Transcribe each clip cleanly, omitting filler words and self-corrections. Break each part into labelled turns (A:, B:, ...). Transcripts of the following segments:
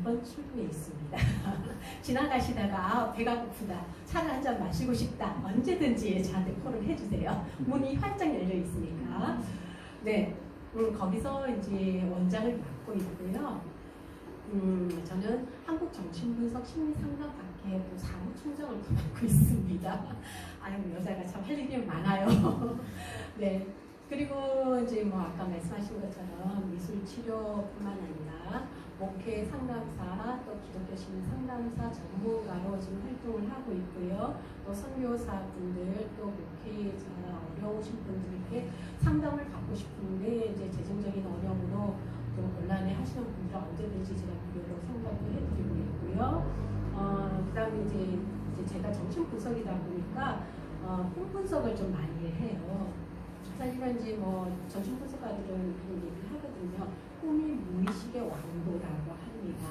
A: 2번 출구에 있습니다. 지나가시다가 배가 고프다, 차를 한 잔 마시고 싶다, 언제든지 저한테 콜을 해주세요. 문이 활짝 열려 있으니까. 네, 거기서 이제 원장을 맡고 있고요. 저는 한국정신분석 심리상담학회 또 사무총장을 또 맡고 있습니다. 아유, 여자가 참 할 일이 많아요. 네. 그리고 이제 뭐 아까 말씀하신 것처럼 미술 치료뿐만 아니라 목회 상담사, 또 기독교 시민 상담사 전문가로 지금 활동을 하고 있고요. 또 선교사분들, 또 목회자 어려우신 분들께 상담을 받고 싶은데 이제 재정적인 어려움으로 좀 곤란해 하시는 분들은 언제든지 제가 무료로 상담을 해드리고 있고요. 그다음에 이제 제가 정신분석이다 보니까 꿈 분석을 좀 많이 해요. 사실은 이제 뭐 정신분석가들은 그런 얘기를 하거든요. 꿈이 무의식의 왕도라고 합니다.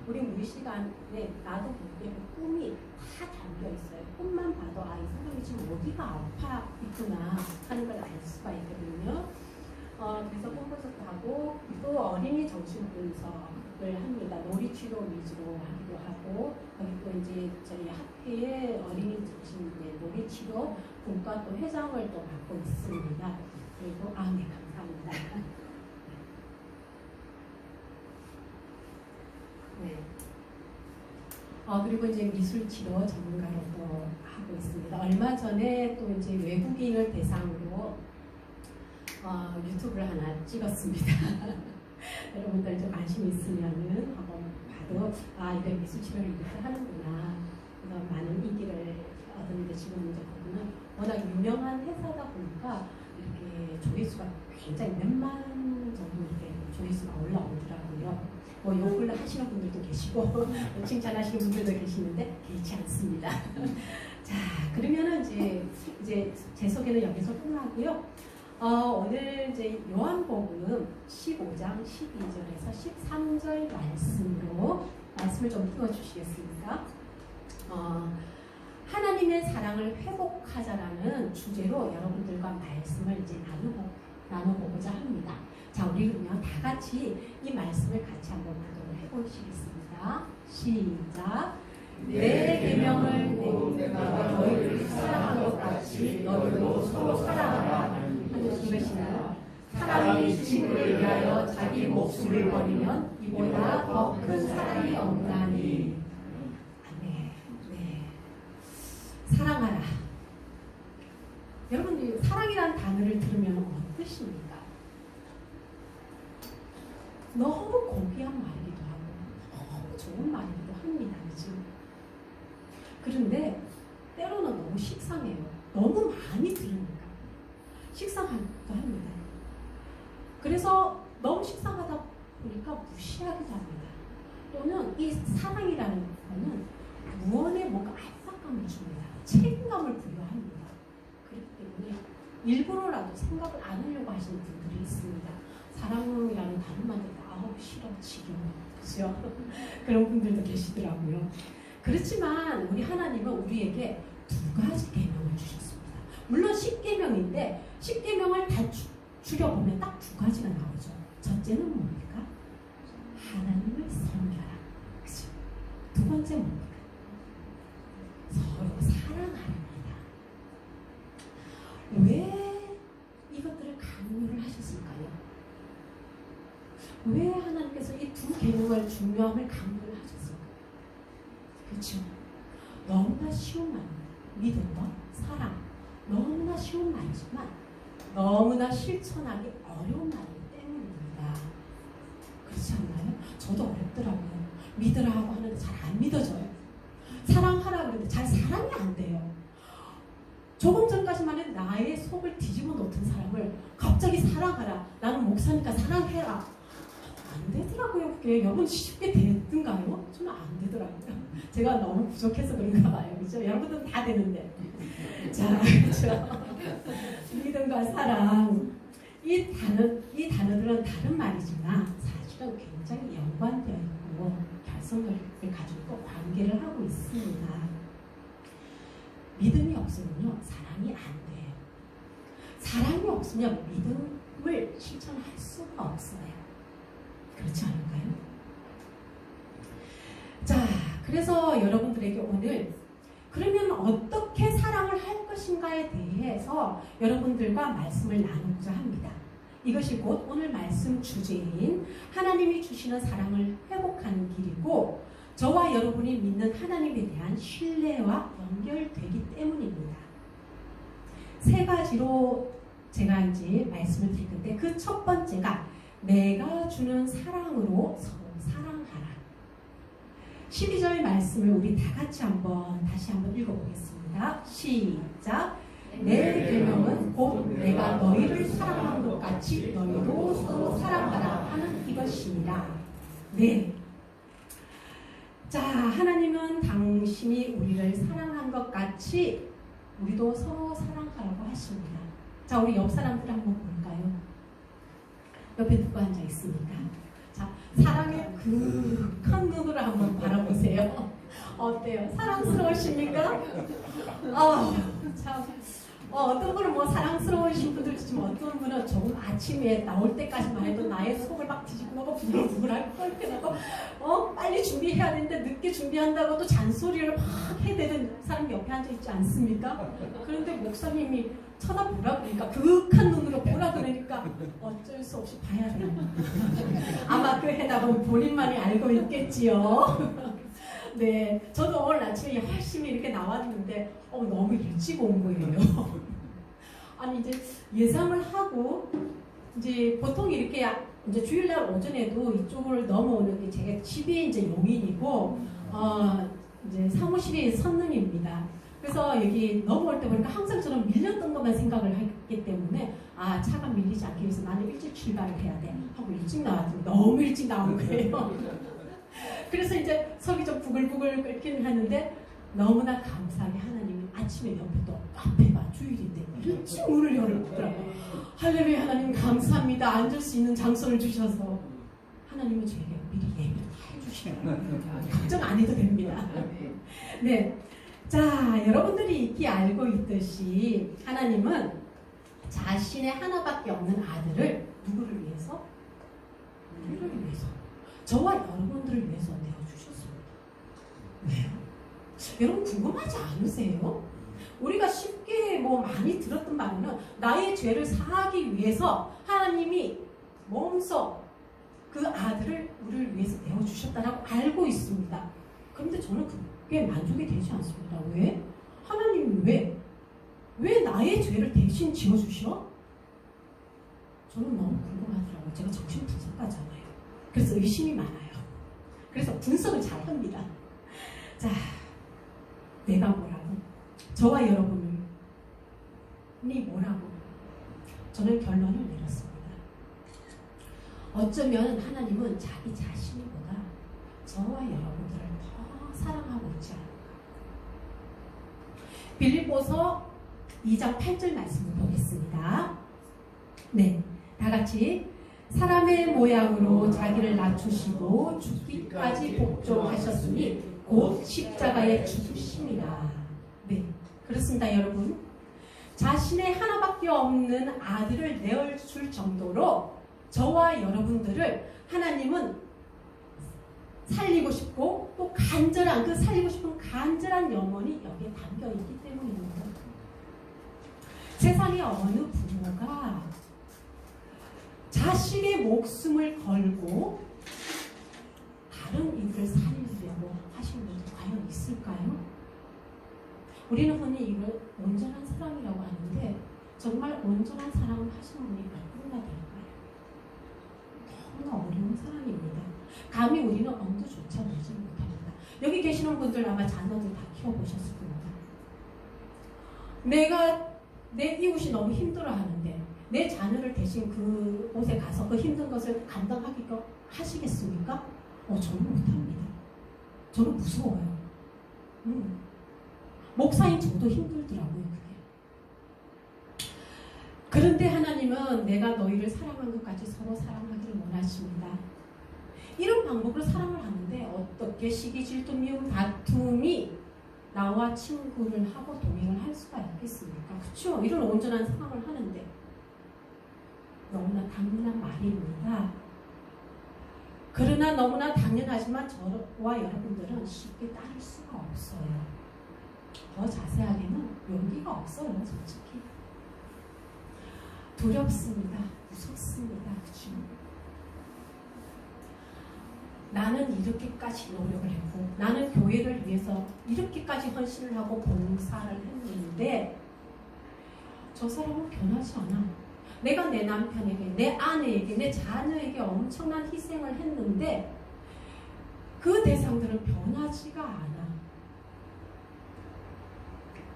A: 우리 무의식 안에 나도 모르게 꿈이 다 담겨 있어요. 꿈만 봐도 이 사람이 지금 어디가 아파 있구나 하는 걸 알 수가 있거든요. 그래서 꿈 분석도 하고 또 어린이 정신분석을 합니다. 놀이치료 위주로 하기도 하고 거기 또 이제 저희 학회에 어린이 정신 놀이치료 분과 또 회장을 또 맡고 있습니다. 그리고 네, 감사합니다. 네. 그리고 이제 미술치료 전문가로 또 하고 있습니다. 얼마 전에 또 이제 외국인을 대상으로 유튜브를 하나 찍었습니다. 여러분들 좀 관심 있으면은 한번 봐도 이런 미술치료를 이렇게 하는구나. 그래서 많은 인기를 얻었는데 지금 이제 거기는 워낙 유명한 회사다 보니까 이렇게 조회수가 굉장히 몇만 정도 이렇게 조회수가 올라오더라고요. 뭐 욕을 하시는 분들도 계시고 칭찬하시는 분들도 계시는데 개의치 않습니다. 자, 그러면은 이제 제 소개는 여기서 끝나고요. 오늘 이제 요한복음 15장 12절에서 13절 말씀을 좀 띄워주시겠습니까? 하나님의 사랑을 회복하자라는 주제로 여러분들과 말씀을 이제 나눠보고자 합니다. 자, 우리 그러면 다 같이 이 말씀을 같이 한번 교독을 해보시겠습니다. 시작. 내 계명을 내가 너희를 사랑한 것 같이 너희도 서로 사랑하라 하는 이것이나 사람이 친구를 위하여 자기 목숨을 버리면 이보다 더 큰 사랑이 없나니. 아멘. 네. 사랑하라. 여러분, 사랑이라는 단어를 들으면 어떠십니까? 너무 고귀한 말이기도 하고 너무 좋은 말이기도 합니다. 그죠? 그런데 때로는 너무 식상해요. 너무 많이 들으니까 식상하기도 합니다. 그래서 너무 식상하다 보니까 무시하기도 합니다. 또는 이 사랑이라는 거는 무언에 뭔가 압박감을 줍니다. 책임감을 부여합니다. 그렇기 때문에 일부러라도 생각을 안 하려고 하시는 분들이 있습니다. 사랑이라는 단어만 듣고 싫어, 지겨워. 그죠? 그런 분들도 계시더라고요. 그렇지만 우리 하나님은 우리에게 두 가지 계명을 주셨습니다. 물론 10계명인데 10계명을 다 줄여보면 딱 두 가지가 나오죠. 첫째는 뭡니까? 하나님을 섬겨라. 그죠? 두 번째 뭡니까? 서로 사랑하랍니다. 왜 이것들을 강요를 하셨을까요? 왜 하나님께서 이 두 계명을 중요함을 강조를 하셨을까요? 그렇죠? 너무나 쉬운 말입니다. 믿음과 사랑. 너무나 쉬운 말이지만 너무나 실천하기 어려운 말이기 때문입니다. 그렇지 않나요? 저도 어렵더라고요. 믿으라고 하는데 잘 안 믿어져요. 사랑하라고 하는데 잘 사랑이 안 돼요. 조금 전까지만 해도 나의 속을 뒤집어 놓던 사람을 갑자기 사랑하라. 나는 목사니까 사랑해라. 안 되더라고요. 그게 여러분 쉽게 되던가요? 저는 안 되더라고요. 제가 너무 부족해서 그런가 봐요. 그렇죠? 여러분들은 다 되는데. 자, 그렇죠? 믿음과 사랑. 이 단어들은 다른 말이지만 사실은 굉장히 연관되어 있고 결성을 가지고 관계를 하고 있습니다. 믿음이 없으면요, 사랑이 안 돼요. 사랑이 없으면 믿음을 실천할 수가 없어요. 그렇지 않을까요? 그래서 여러분들에게 오늘 그러면 어떻게 사랑을 할 것인가에 대해서 여러분들과 말씀을 나누고자 합니다. 이것이 곧 오늘 말씀 주제인 하나님이 주시는 사랑을 회복하는 길이고 저와 여러분이 믿는 하나님에 대한 신뢰와 연결되기 때문입니다. 세 가지로 제가 이제 말씀을 드릴 건데 그 첫 번째가 내가 주는 사랑으로 서로 사랑하라. 12절 말씀을 우리 다 같이 다시 한번 읽어보겠습니다. 시작. 내 계명은 곧 내가 너희를 사랑한 것 같이 너희도 서로 사랑하라 하는 이것이니라. 네. 자, 하나님은 당신이 우리를 사랑한 것 같이 우리도 서로 사랑하라고 하십니다. 자, 우리 옆 사람들 한번 볼까요? 옆에 누가 앉아 있습니까? 자, 사랑의 큰 눈으로 한번 바라보세요. 어때요? 사랑스러우십니까? 참. 어떤 분은 뭐 사랑스러우신 분들 있지만 어떤 분은 조금 아침에 나올 때까지만 해도 나의 속을 막 뒤집고 나고 부글부글하고 끓여놓고 빨리 준비해야 되는데 늦게 준비한다고 또 잔소리를 막 해대는 사람이 옆에 앉아 있지 않습니까? 그런데 목사님이 쳐다보라 그러니까 그윽한 눈으로 보라 그러니까 어쩔 수 없이 봐야 돼요. 아마 그 해답은 본인만이 알고 있겠지요. 네, 저도 오늘 아침에 열심히 이렇게 나왔는데 너무 일찍 온 거예요. 아니 이제 예상을 하고 이제 보통 이렇게 이제 주일날 오전에도 이쪽을 넘어오는 게 제가 집이 이제 용인이고 이제 사무실이 선릉입니다. 그래서 여기 넘어올 때 보니까 항상 저는 밀렸던 것만 생각을 했기 때문에 차가 밀리지 않기 위해서 나는 일찍 출발을 해야 돼 하고 일찍 나왔더니 너무 일찍 나온 거예요. 그래서 이제 속이 좀 부글부글 끓기는 하는데 너무나 감사하게 하나님이 아침에 옆에 또 카페가 주일인데 일찍 문을 열어보더라고요. 할렐루야 하나님 감사합니다. 앉을 수 있는 장소를 주셔서 하나님은 저에게 미리 예배를 다 해주시더라고요. 걱정 안 해도 됩니다. 네, 자 여러분들이 익히 알고 있듯이 하나님은 자신의 하나밖에 없는 아들을 누구를 위해서? 우리를 위해서 저와 여러분들을 위해서 내어주셨습니다. 왜요? 여러분 궁금하지 않으세요? 우리가 쉽게 많이 들었던 말은 나의 죄를 사하기 위해서 하나님이 몸소 그 아들을 우리를 위해서 내어주셨다라고 알고 있습니다. 그런데 저는 그게 만족이 되지 않습니다. 왜? 하나님 왜 나의 죄를 대신 지어주셔? 저는 너무 궁금하더라고요. 제가 정신분석가잖아요. 그래서 의심이 많아요. 그래서 분석을 잘 합니다. 자, 내가 뭐라고? 저와 여러분이 뭐라고? 저는 결론을 내렸습니다. 어쩌면 하나님은 자기 자신보다 저와 여러분들을 더 사랑하고 있지 않을까. 빌립보서 2장 8절 말씀을 보겠습니다. 네, 다 같이 사람의 모양으로 자기를 낮추시고 죽기까지 복종하셨으니 곧 십자가에 죽으심이라. 네, 그렇습니다 여러분. 자신의 하나밖에 없는 아들을 내어줄 정도로 저와 여러분들을 하나님은 살리고 싶고 또 간절한 그 살리고 싶은 간절한 영혼이 여기에 담겨있기 때문입니다. 세상의 어느 부모가 자신의 목숨을 걸고 다른 이들을 살리려고 하시는 분이 과연 있을까요? 우리는 흔히 이걸 온전한 사랑이라고 하는데 정말 온전한 사랑을 하시는 분이 몇 분이나 될까요? 너무나 어려운 사랑입니다. 감히 우리는 엄두조차 내지 못합니다. 여기 계시는 분들 아마 자녀들 다 키워보셨을 겁니다. 내 이웃이 너무 힘들어하는데 내 자녀를 대신 그곳에 가서 그 힘든 것을 감당하기가 하시겠습니까? 저는 못합니다. 저는 무서워요. 목사인 저도 힘들더라고요. 그게. 그런데 하나님은 내가 너희를 사랑한 것까지 서로 사랑하기를 원하십니다. 이런 방법으로 사랑을 하는데 어떻게 시기, 질투, 미움, 다툼이 나와 친구를 하고 동행을 할 수가 있겠습니까? 그렇죠? 이런 온전한 사랑을 하는데 너무나 당연한 말입니다. 그러나 너무나 당연하지만 저와 여러분들은 쉽게 따를 수가 없어요. 더 자세하게는 용기가 없어요. 솔직히. 두렵습니다. 무섭습니다. 그렇죠? 나는 이렇게까지 노력을 했고 나는 교회를 위해서 이렇게까지 헌신을 하고 봉사를 했는데 저 사람은 변하지 않아. 내가 내 남편에게, 내 아내에게, 내 자녀에게 엄청난 희생을 했는데 그 대상들은 변하지가 않아.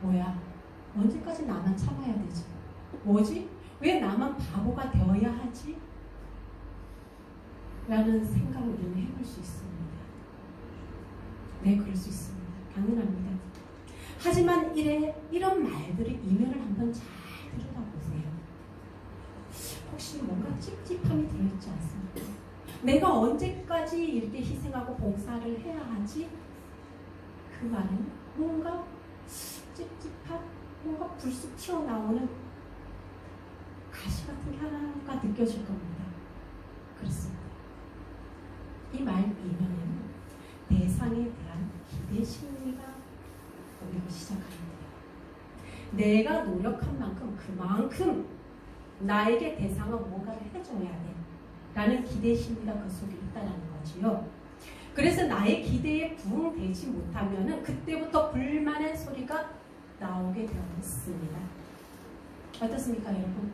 A: 뭐야? 언제까지 나만 참아야 되지? 뭐지? 왜 나만 바보가 되어야 하지? 라는 생각을 우리는 해볼 수 있습니다. 네, 그럴 수 있습니다. 당연합니다. 하지만 이런 말들의 이면을 한번 잘 들여다보세요. 혹시 뭔가 찝찝함이 들어있지 않습니까? 내가 언제까지 이렇게 희생하고 봉사를 해야 하지? 그 말은 뭔가 찝찝한, 뭔가 불쑥 튀어나오는 가시 같은 게 하나가 느껴질 겁니다. 그렇습니다. 이 말 이면에는 대상에 대한 기대 심리가 오기 시작합니다. 내가 노력한 만큼 그만큼 나에게 대상은 뭔가를 해줘야 돼 라는 기대 심리가 그 속에 있다는 거지요. 그래서 나의 기대에 부응되지 못하면 그때부터 불만의 소리가 나오게 되었습니다. 어떻습니까, 여러분?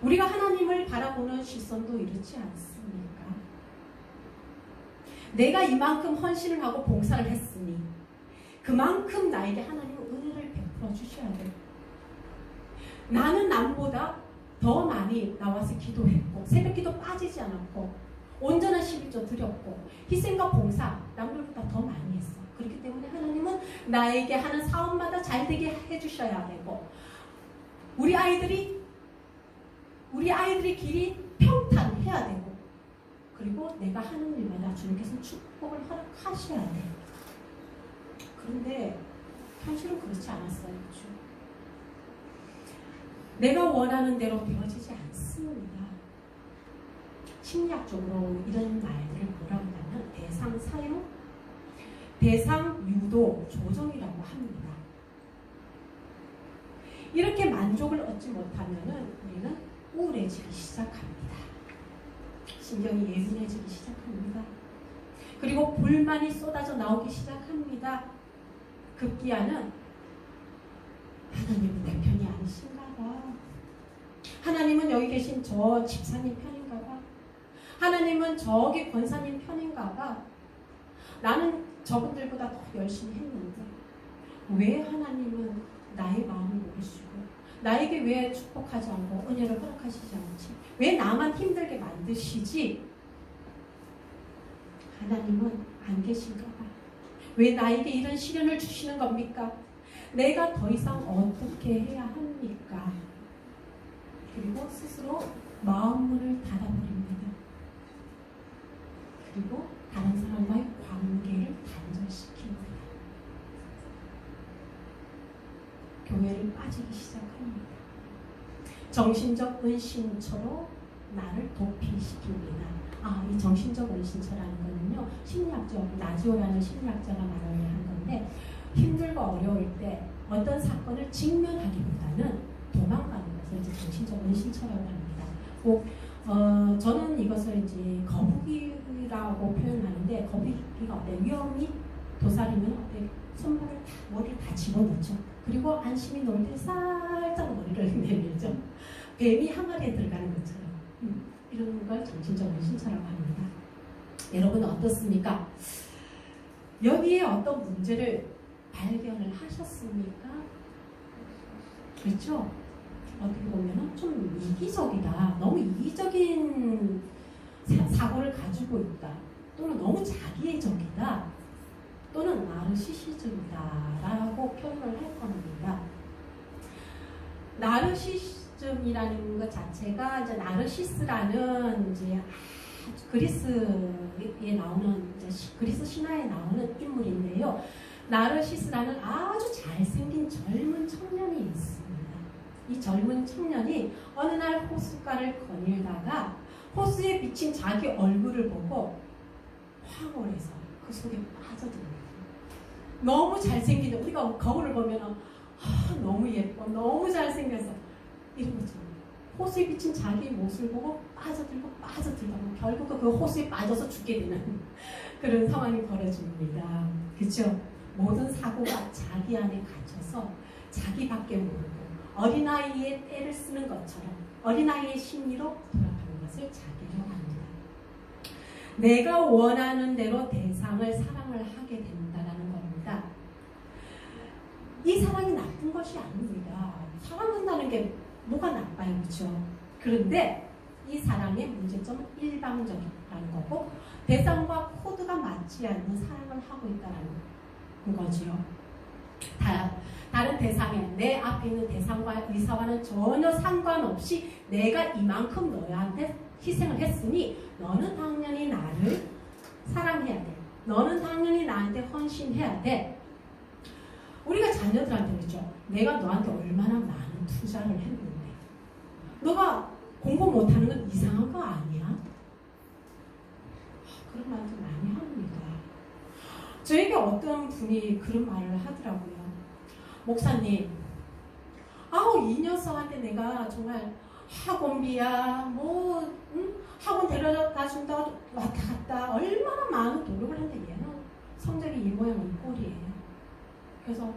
A: 우리가 하나님을 바라보는 시선도 이렇지 않습니까? 내가 이만큼 헌신을 하고 봉사를 했으니 그만큼 나에게 하나님은 은혜를 베풀어 주셔야 돼. 나는 남보다 더 많이 나와서 기도했고 새벽 기도 빠지지 않았고 온전한 11조 드렸고 희생과 봉사 남들보다 더 많이 했어. 그렇기 때문에 하나님은 나에게 하는 사업마다 잘 되게 해주셔야 되고 우리 아이들이 길이 평탄해야 되고 그리고 내가 하는 일마다 주님께서 축복을 허락하셔야 돼. 그런데 현실은 그렇지 않았어요. 그렇죠? 내가 원하는 대로 되어지지 않습니다. 심리학적으로 이런 말들을 뭐라고 하냐면 대상 사용, 대상 유도, 조정이라고 합니다. 이렇게 만족을 얻지 못하면 우리는 우울해지기 시작합니다. 신경이 예민해지기 시작합니다. 그리고 불만이 쏟아져 나오기 시작합니다. 급기야는 하나님은 내 편이 아니신가 봐. 하나님은 여기 계신 저 집사님 편인가 봐. 하나님은 저기 권사님 편인가 봐. 나는 저분들보다 더 열심히 했는데 왜 하나님은 나의 마음을 모르시고 나에게 왜 축복하지 않고 은혜를 허락하시지 않지? 왜 나만 힘들게 만드시지? 하나님은 안 계신가 봐. 왜 나에게 이런 시련을 주시는 겁니까? 내가 더 이상 어떻게 해야 합니까? 그리고 스스로 마음문을 닫아버립니다. 그리고 다른 사람과의 관계를 단절시킵니다. 교회를 빠지기 시작합니다. 정신적 은신처로 나를 도피시킵니다. 이 정신적 은신처라는 거는요, 심리학적, 나지오라는 심리학자가 말을 한 건데, 힘들고 어려울 때 어떤 사건을 직면하기보다는 도망가는 것을 이제 정신적 은신처라고 합니다. 꼭 저는 이것을 이제 거북이라고 표현하는데, 거북이가 어때? 위험이 도사리면 어때? 손발을 다, 머리를 다 집어넣죠. 그리고 안심히 놀 때 살짝 머리를 내밀죠. 뱀이 항아리에 들어가는 것처럼. 이런 걸 정신적 은신처라고 합니다. 여러분 어떻습니까? 여기에 어떤 문제를 발견을 하셨습니까? 그렇죠? 어떻게 보면 좀 이기적이다. 너무 이기적인 사고를 가지고 있다. 또는 너무 자기애적이다. 또는 나르시시즘이다라고 표현을 할 겁니다. 나르시즘이라는 것 자체가 이제 나르시스라는 이제 그리스에 나오는 그리스 신화에 나오는 인물인데요. 나르시스라는 아주 잘생긴 젊은 청년이 있습니다. 이 젊은 청년이 어느 날 호숫가를 거닐다가 호수에 비친 자기 얼굴을 보고 황홀해서 그 속에 빠져듭니다. 너무 잘생기는, 우리가 거울을 보면 너무 예뻐, 너무 잘생겨서 이런 거죠. 호수에 비친 자기 모습을 보고 빠져들고 결국은 그 호수에 빠져서 죽게 되는 그런 상황이 벌어집니다. 그렇죠? 모든 사고가 자기 안에 갇혀서 자기밖에 모르고 어린아이의 때를 쓰는 것처럼 어린아이의 심리로 돌아가는 것을 자기로 합니다. 내가 원하는 대로 대상을 사랑을 하게 된다는 겁니다. 이 사랑이 나쁜 것이 아닙니다. 사랑한다는 게 뭐가 나빠요, 그렇죠? 그런데 이 사랑의 문제점은 일방적이라는 거고 대상과 코드가 맞지 않는 사랑을 하고 있다는 거죠. 다른 대상에 내 앞에 있는 대상과 의사와는 전혀 상관없이 내가 이만큼 너한테 희생을 했으니 너는 당연히 나를 사랑해야 돼. 너는 당연히 나한테 헌신해야 돼. 우리가 자녀들한테 그러죠. 내가 너한테 얼마나 많은 투자를 했는데 너가 공부 못하는 건 이상한 거 아니야? 그런 말도 많이 합니다. 저에게 어떤 분이 그런 말을 하더라고요. 목사님, 이 녀석한테 내가 정말 학원비야, 학원 데려다 준다고 왔다 갔다 얼마나 많은 노력을 했는데 얘는 성적이 이 모양 이 꼴이에요. 그래서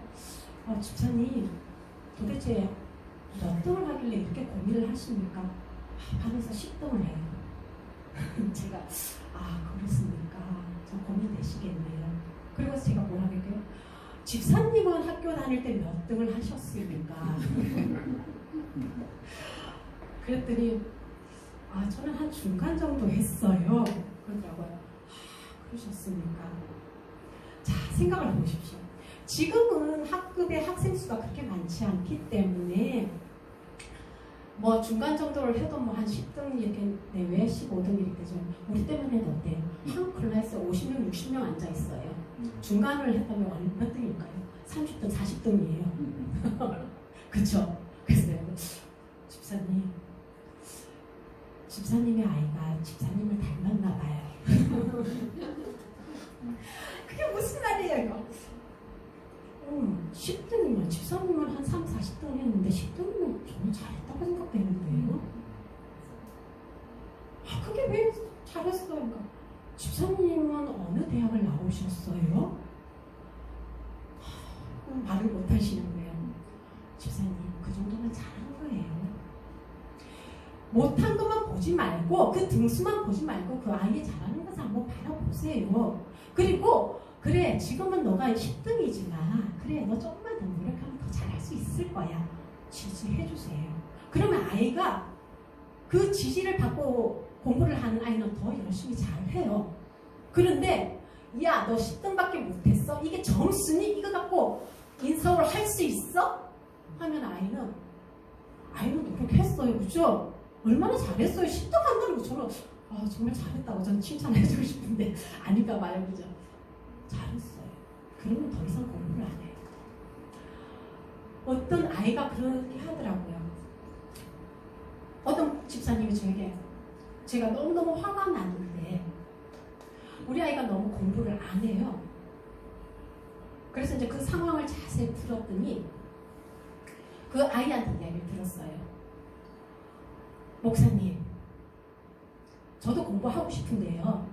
A: 집사님 도대체 몇 등을 하길래 이렇게 고민을 하십니까? 반에서 10등을 해요. 제가 그렇습니까? 좀 고민되시겠네요. 그리고 제가 뭐라고 할게요? 집사님은 학교 다닐 때 몇 등을 하셨습니까? 그랬더니 저는 한 중간 정도 했어요. 그러더라고요. 그러셨습니까? 자, 생각을 해보십시오. 지금은 학급의 학생 수가 그렇게 많지 않기 때문에 중간 정도를 해도 한 10등 이렇게 내외 15등 이렇게 되죠. 우리 때문에는 어때요? 한 클래스에 50명, 60명 앉아 있어요. 중간을 했다면 몇 등일까요? 30등, 40등이에요. 그쵸? 그래서 내가 집사님의 아이가 집사님을 닮았나 봐요. 그게 무슨 말이에요, 이거? 10등이면 집사님은 한 3, 40등 했는데 10등이면 정말 잘했다고 생각되는데요. 그게 왜 잘했어요? 그러니까 집사님은 어느 대학을 나오셨어요? 말을 못 하시는 거예요. 집사님, 그 정도면 잘한 거예요. 못한 것만 보지 말고 그 등수만 보지 말고 그 아이의 잘하는 것을 한번 바라보세요. 그리고 그래, 지금은 너가 10등이지만 그래, 너 조금만 더 노력하면 더 잘할 수 있을 거야. 지지해주세요. 그러면 아이가 그 지지를 받고 공부를 하는 아이는 더 열심히 잘해요. 그런데 야, 너 10등밖에 못했어? 이게 점수니? 이거 갖고 인서울 할 수 있어? 하면 아이는 노력했어요. 그죠? 얼마나 잘했어요. 10등 한다는 거 저는 정말 잘했다고 저는 칭찬해주고 싶은데 아닌가 봐요. 그죠? 잘했어요. 그러면 더 이상 공부를 안 해요. 어떤 아이가 그렇게 하더라고요. 어떤 집사님이 저에게 제가 너무너무 화가 나는데 우리 아이가 너무 공부를 안 해요. 그래서 이제 그 상황을 자세히 들었더니 그 아이한테 이야기를 들었어요. 목사님, 저도 공부하고 싶은데요.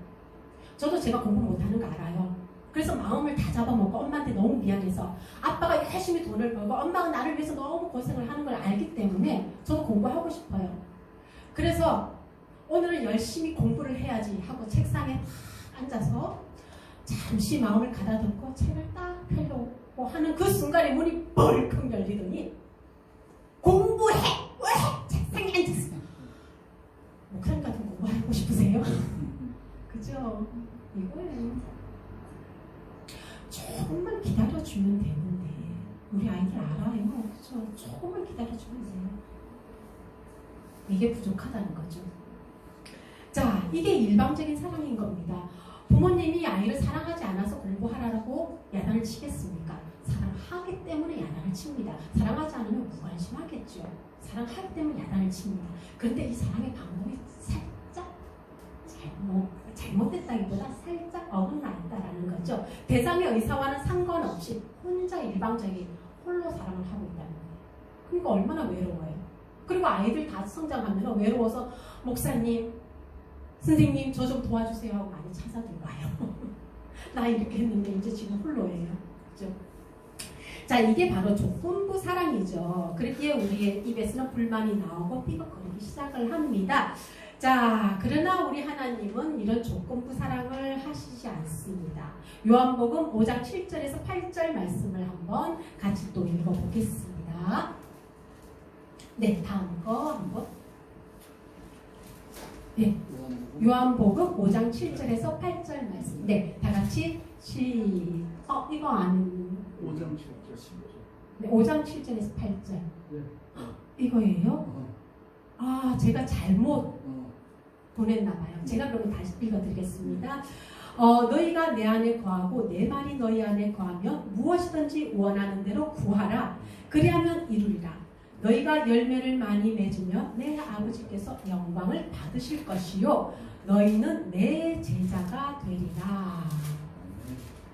A: 저도 제가 공부 못하는 거 알아요. 그래서 마음을 다 잡아먹고 엄마한테 너무 미안해서 아빠가 열심히 돈을 벌고 엄마가 나를 위해서 너무 고생을 하는 걸 알기 때문에 저도 공부하고 싶어요. 그래서 오늘은 열심히 공부를 해야지 하고 책상에 딱 앉아서 잠시 마음을 가다듬고 책을 딱 펴려고 하는 그 순간에 문이 벌컥 열리더니 공부해! 왜? 책상에 앉았어. 목사님 같은 공부하고 싶으세요? 그죠? 이거예요. 조금만 기다려주면 되는데 우리 아이들 알아요. 그죠? 조금만 기다려주면 돼요. 이게 부족하다는 거죠. 자, 이게 일방적인 사랑인 겁니다. 부모님이 아이를 사랑하지 않아서 공부하라고 야단을 치겠습니까? 사랑하기 때문에 야단을 칩니다. 사랑하지 않으면 무관심하겠죠. 사랑하기 때문에 야단을 칩니다. 그런데 이 사랑의 방법이 살짝 잘못됐다기보다 살짝 어긋나 있다라는 거죠. 대상의 의사와는 상관없이 혼자 일방적인 홀로 사랑을 하고 있다는 거예요. 그러니까 얼마나 외로워요. 그리고 아이들 다 성장하면 외로워서 목사님, 선생님 저 좀 도와주세요 하고 많이 찾아들어와요. 나 이렇게 했는데 이제 지금 홀로예요. 그죠? 자, 이게 바로 조건부 사랑이죠. 그렇기에 우리의 입에서는 불만이 나오고 삐걱거리기 시작을 합니다. 자, 그러나 우리 하나님은 이런 조건부 사랑을 하시지 않습니다. 요한복음 5장 7절에서 8절 말씀을 한번 같이 또 읽어보겠습니다. 네, 다음 거 한번. 네, 요한복음 5장 7절에서 8절 말씀. 네, 다 같이 이거 안
B: 5장 7절 15절.
A: 네, 5장 7절에서 8절.
B: 네.
A: 이거예요? 아, 제가 잘못
B: 어.
A: 보냈나 봐요. 제가 그럼 다시 읽어드리겠습니다. 너희가 내 안에 거하고 내 말이 너희 안에 거하면 무엇이든지 원하는 대로 구하라. 그리하면 이루리라. 너희가 열매를 많이 맺으면 내 아버지께서 영광을 받으실 것이요 너희는 내 제자가 되리라.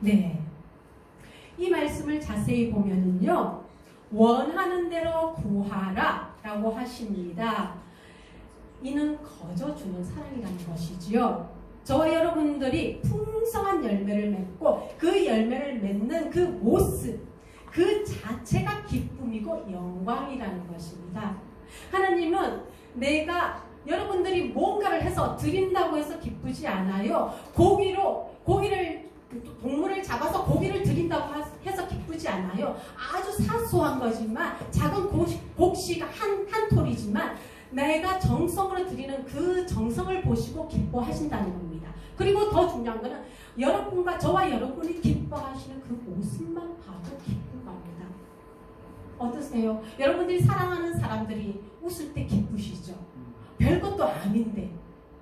A: 네, 이 말씀을 자세히 보면은요, 원하는 대로 구하라 라고 하십니다. 이는 거저주는 사랑이라는 것이지요. 저와 여러분들이 풍성한 열매를 맺고 그 열매를 맺는 그 모습, 그 자체가 기쁨이고 영광이라는 것입니다. 하나님은 내가 여러분들이 뭔가를 해서 드린다고 해서 기쁘지 않아요. 고기를 동물을 잡아서 고기를 드린다고 해서 기쁘지 않아요. 아주 사소한 거지만 작은 곡식 한 톨이지만 내가 정성으로 드리는 그 정성을 보시고 기뻐하신다는 겁니다. 그리고 더 중요한 거는 여러분과 저와 여러분이 기뻐하시는 그 모습만 봐도 기쁜 겁니다. 어떠세요? 여러분들이 사랑하는 사람들이 웃을 때 기쁘시죠? 별것도 아닌데,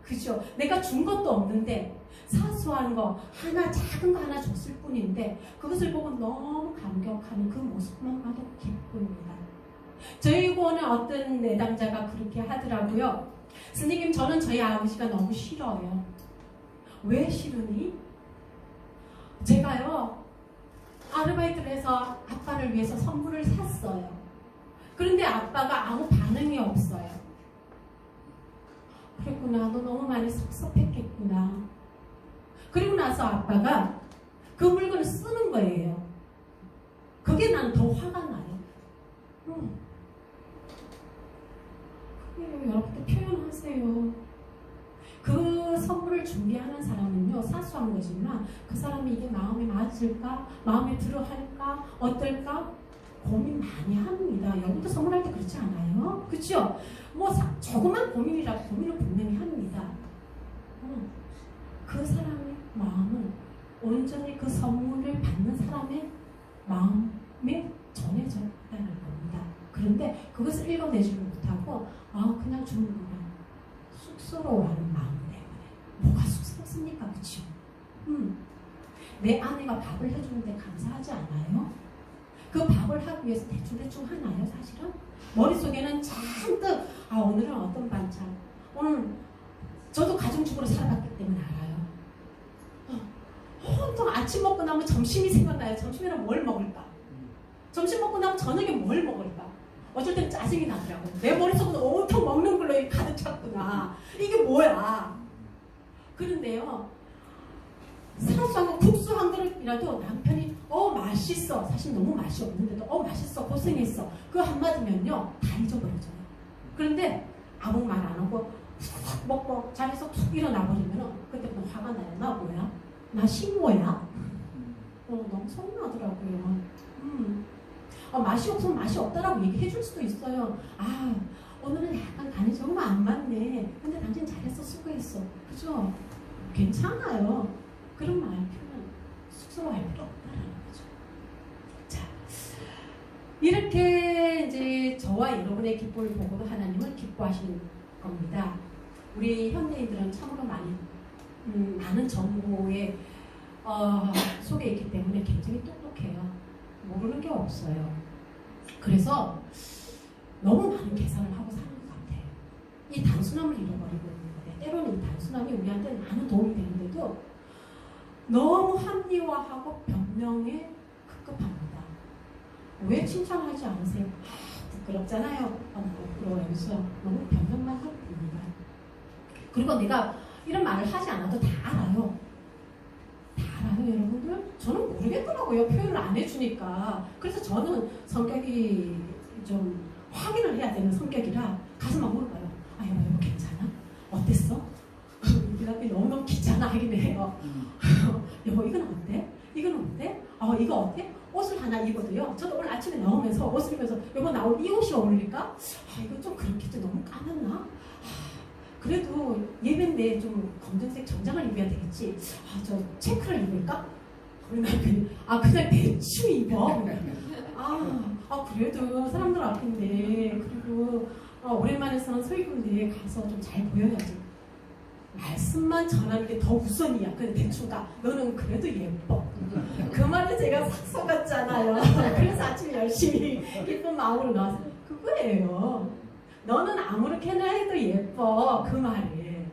A: 그죠? 내가 준 것도 없는데 사소한 거 하나, 작은 거 하나 줬을 뿐인데 그것을 보고 너무 감격하는 그 모습만 봐도 기쁩니다. 저희 교원의 어떤 내담자가 그렇게 하더라고요. 스님님, 저는 저희 아버지가 너무 싫어요. 왜 싫으니? 제가요, 아르바이트를 해서 아빠를 위해서 선물을 샀어요. 그런데 아빠가 아무 반응이 없어요. 그랬구나, 너 너무 많이 섭섭했겠구나. 그리고 나서 아빠가 그 물건을 쓰는 거예요. 그게 난 더 화가 나요. 그게 여러분들 표현하세요. 그 선물을 준비하는 사람은요, 사소한 거지만 그 사람이 이게 마음에 맞을까? 마음에 들어 할까? 어떨까? 고민 많이 합니다. 여러분도 선물할 때 그렇지 않아요? 그렇죠? 뭐 조그만 고민이라도 고민을 분명히 합니다. 그 사람의 마음은 온전히 그 선물을 받는 사람의 마음에 전해져 있다는 겁니다. 그런데 그것을 읽어내지를 못하고 그냥 주는구나. 쑥스러워하는 마음 때문에. 뭐가 쑥스럽습니까? 그렇죠? 내 아내가 밥을 해주는데 감사하지 않아요? 그 밥을 하기 위해서 대충 하나요, 사실은? 머릿속에는 잔뜩 오늘은 어떤 반찬, 오늘 저도 가정주부로 살아봤기 때문에 알아요. 온통 아침 먹고 나면 점심이 생각나요. 점심에는 뭘 먹을까? 점심 먹고 나면 저녁에 뭘 먹을까? 어쩔 때는 짜증이 나더라고요. 내 머릿속은 온통 먹는 걸로 가득 찼구나. 이게 뭐야? 그런데요, 사소한 거 국수 한 그릇이라도 남편이 맛있어. 사실 너무 맛이 없는데도 맛있어. 고생했어. 그거 한마디면요 다 잊어버려져요. 그런데 아무 말 안 하고 훅 먹고 자리에서 툭 일어나 버리면 그때부터 화가 나요. 나 뭐야? 나 신고야? 너무 서운하더라고요. 맛이 없으면 맛이 없다라고 얘기해 줄 수도 있어요. 오늘은 약간 간이 조금 안 맞네. 근데 당신 잘했어. 수고했어. 그죠? 괜찮아요. 그런 말 표현 쑥스러워할 필요 없다라는 거죠. 자, 이렇게 이제 저와 여러분의 기쁨을 보고도 하나님은 기뻐하시는 겁니다. 우리 현대인들은 참으로 많은 정보에 속에 있기 때문에 굉장히 똑똑해요. 모르는 게 없어요. 그래서 너무 많은 계산을 하고 사는 것 같아요. 이 단순함을 잃어버리고 있는 거예요. 때로는 이 단순함이 우리한테 많은 도움이 되는데도 너무 합리화하고 변명에 급급합니다. 왜 칭찬하지 않으세요? 부끄럽잖아요. 부끄러워요. 너무 변명만 하고 있습니다. 그리고 내가 이런 말을 하지 않아도 다 알아요. 다 알아요, 여러분들? 저는 모르겠더라고요. 표현을 안 해주니까. 그래서 저는 성격이 좀 확인을 해야 되는 성격이라 가서 막 물어봐요. 아, 여보 괜찮아? 어땠어? 이 앞에 너무너무 귀찮아하긴 해요. 여보 이건 어때? 이건 어때? 이거 어때? 옷을 하나 입어도요. 저도 오늘 아침에 나오면서 옷을 입으면서 여보 나 오늘 이 옷이 어울릴까? 이거 좀 그렇겠지. 너무 까맣나? 그래도 예배인데 좀 검정색 정장을 입어야 되겠지. 저 체크를 입을까? 우리 남편이 그냥 대충 입어. 그래도 사람들 앞인데 그리고 오랜만에 쓰는 소위군대에 가서 좀 잘 보여야지. 말씀만 전하는 게 더 우선이야. 근데 대충 가. 너는 그래도 예뻐. 그 말에 제가 싹 속았잖아요. 그래서 아침에 열심히 기쁜 마음으로 나와서 그거예요. 너는 아무렇게나 해도 예뻐. 그 말에.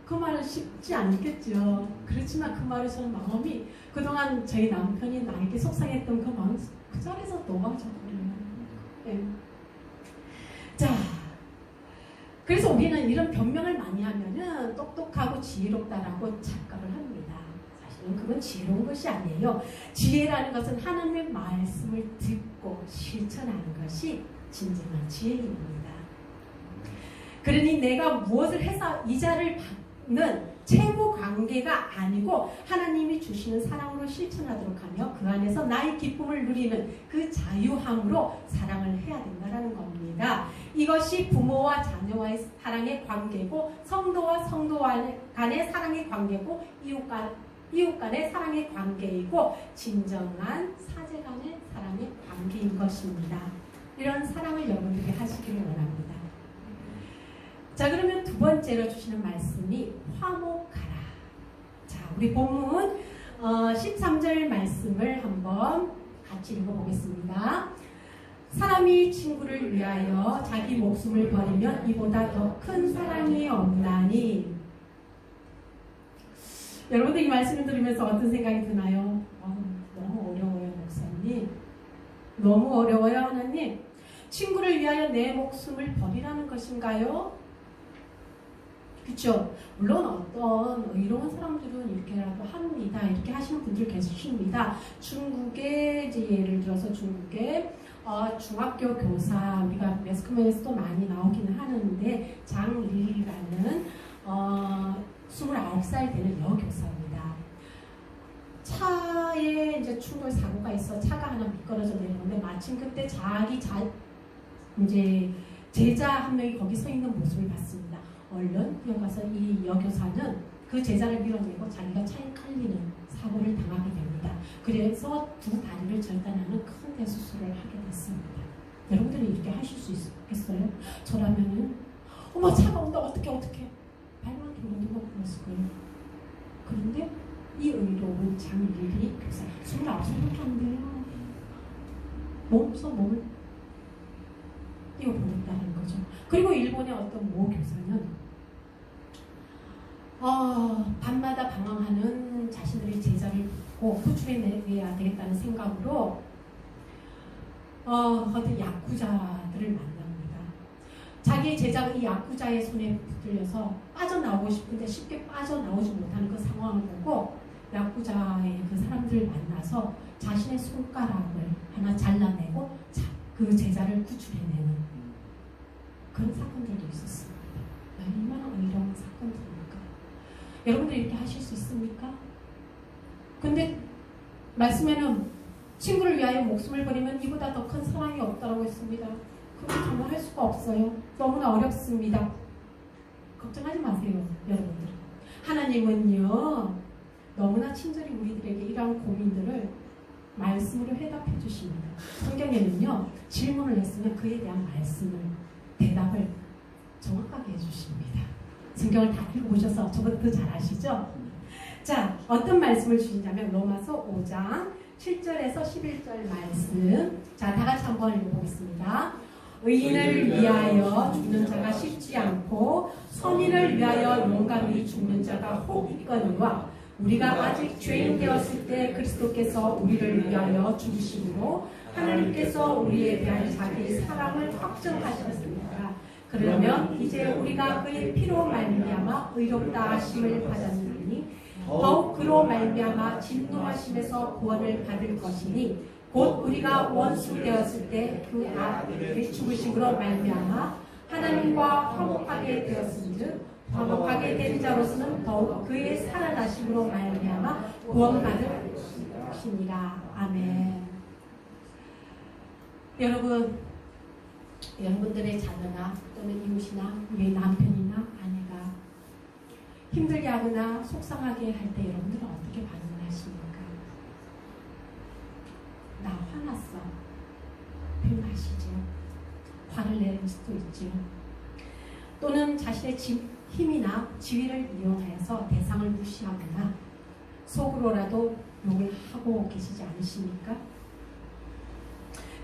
A: 그 말은 쉽지 않겠죠. 그렇지만 그 말에 저는 마음이 그동안 저희 남편이 나에게 속상했던 그 마음 그 자리에서 녹아져버려요. 네. 자, 그래서 우리는 이런 변명을 많이 하면은 똑똑하고 지혜롭다라고 착각을 합니다. 사실은 그건 지혜로운 것이 아니에요. 지혜라는 것은 하나님의 말씀을 듣고 실천하는 것이 진정한 지혜입니다. 그러니 내가 무엇을 해서 이자를 받는 채무 관계가 아니고 하나님이 주시는 사랑으로 실천하도록 하며 그 안에서 나의 기쁨을 누리는 그 자유함으로 사랑을 해야 된다는 겁니다. 이것이 부모와 자녀와의 사랑의 관계고 성도와 성도 간의 사랑의 관계고 이웃 간의 사랑의 관계이고 진정한 사제 간의 사랑의 관계인 것입니다. 이런 사랑을 여러분들이 하시기를 원합니다. 자, 그러면 두 번째로 주시는 말씀이 화목하라. 자, 우리 본문 13절 말씀을 한번 같이 읽어보겠습니다. 사람이 친구를 위하여 자기 목숨을 버리면 이보다 더 큰 사랑이 없나니. 여러분들 이 말씀을 들으면서 어떤 생각이 드나요? 너무 어려워요, 목사님. 너무 어려워요, 하나님. 친구를 위하여 내 목숨을 버리라는 것인가요? 그렇죠. 물론 어떤 의로운 사람들은 이렇게라도 합니다. 이렇게 하시는 분들 계십니다. 중국에 이제 예를 들어서 중국에 중학교 교사 우리가 매스컴에서도 많이 나오기는 하는데 장리라는 29살 되는 여교사입니다. 차에 이제 충돌 사고가 있어 차가 하나 미끄러져 내리는데 마침 그때 이제 제자 한 명이 거기 서 있는 모습을 봤습니다. 얼른 뛰어가서 이 여교사는 그 제자를 밀어내고 자기가 차에 깔리는 사고를 당하게 됩니다. 그래서 두 다리를 절단하는 큰 대수술을 하게 됐습니다. 여러분들은 이렇게 하실 수 있겠어요? 저라면은 어머 차가 온다 어떡해 발만 돌리고 그랬을 거예요. 그런데 이 의로운 장리리 교사 29살밖에 안 돼요. 몸을 띄워보냈다는 거죠. 그리고 일본의 어떤 모 교사는 밤마다 방황하는 자신들의 제자를 돕고 구출해내야 되겠다는 생각으로 어떤 야쿠자들을 만납니다. 자기의 제자가 이 야쿠자의 손에 붙들려서 빠져나오고 싶은데 쉽게 빠져나오지 못하는 그 상황을 보고 야쿠자의 그 사람들을 만나서 자신의 손가락을 하나 잘라내고 그 제자를 구출해내는 그런 사건들도 있었습니다. 얼마나 의로운 사건들입니까? 여러분들 이렇게 하실 수 있습니까? 근데 말씀에는 친구를 위하여 목숨을 버리면 이보다 더 큰 사랑이 없다고 했습니다. 그건 정말 할 수가 없어요. 너무나 어렵습니다. 걱정하지 마세요, 여러분들. 하나님은요, 너무나 친절히 우리들에게 이러한 고민들을 말씀으로 해답해 주십니다. 성경에는요, 질문을 했으면 그에 대한 대답을 정확하게 해주십니다. 성경을 다 읽어보셔서 저보다 더 잘 아시죠? 자, 어떤 말씀을 주시냐면 로마서 5장 7절에서 11절 말씀. 자, 다 같이 한번 읽어보겠습니다. 의인을 위하여 죽는 자가 쉽지 않고 선인을 위하여 용감히 죽는 자가 혹 있거니와 우리가 아직 죄인 되었을 때 그리스도께서 우리를 위하여 죽으심으로 하나님께서 우리에 대한 자기 사랑을 확증하셨습니다. 그러면 이제 우리가 그의 피로 말미암아 의롭다 하심을 받았나니 더욱 그로 말미암아 진노하심에서 구원을 받을 것이니 곧 우리가 원수 되었을 때 그 아들의 죽으심으로 말미암아 하나님과 화목하게 되었은즉 화목하게 된 자로서는 더욱 그의 살아나심으로 말미암아 구원받을 것이니라. 아멘. 여러분들의 자녀나 또는 이웃이나 우리 남편이나 아내가 힘들게 하거나 속상하게 할 때 여러분들은 어떻게 반응을 하십니까? 나 화났어. 표현하시죠. 화를 내는 수도 있죠. 또는 자신의 힘이나 지위를 이용하여서 대상을 무시하거나 속으로라도 욕을 하고 계시지 않으십니까?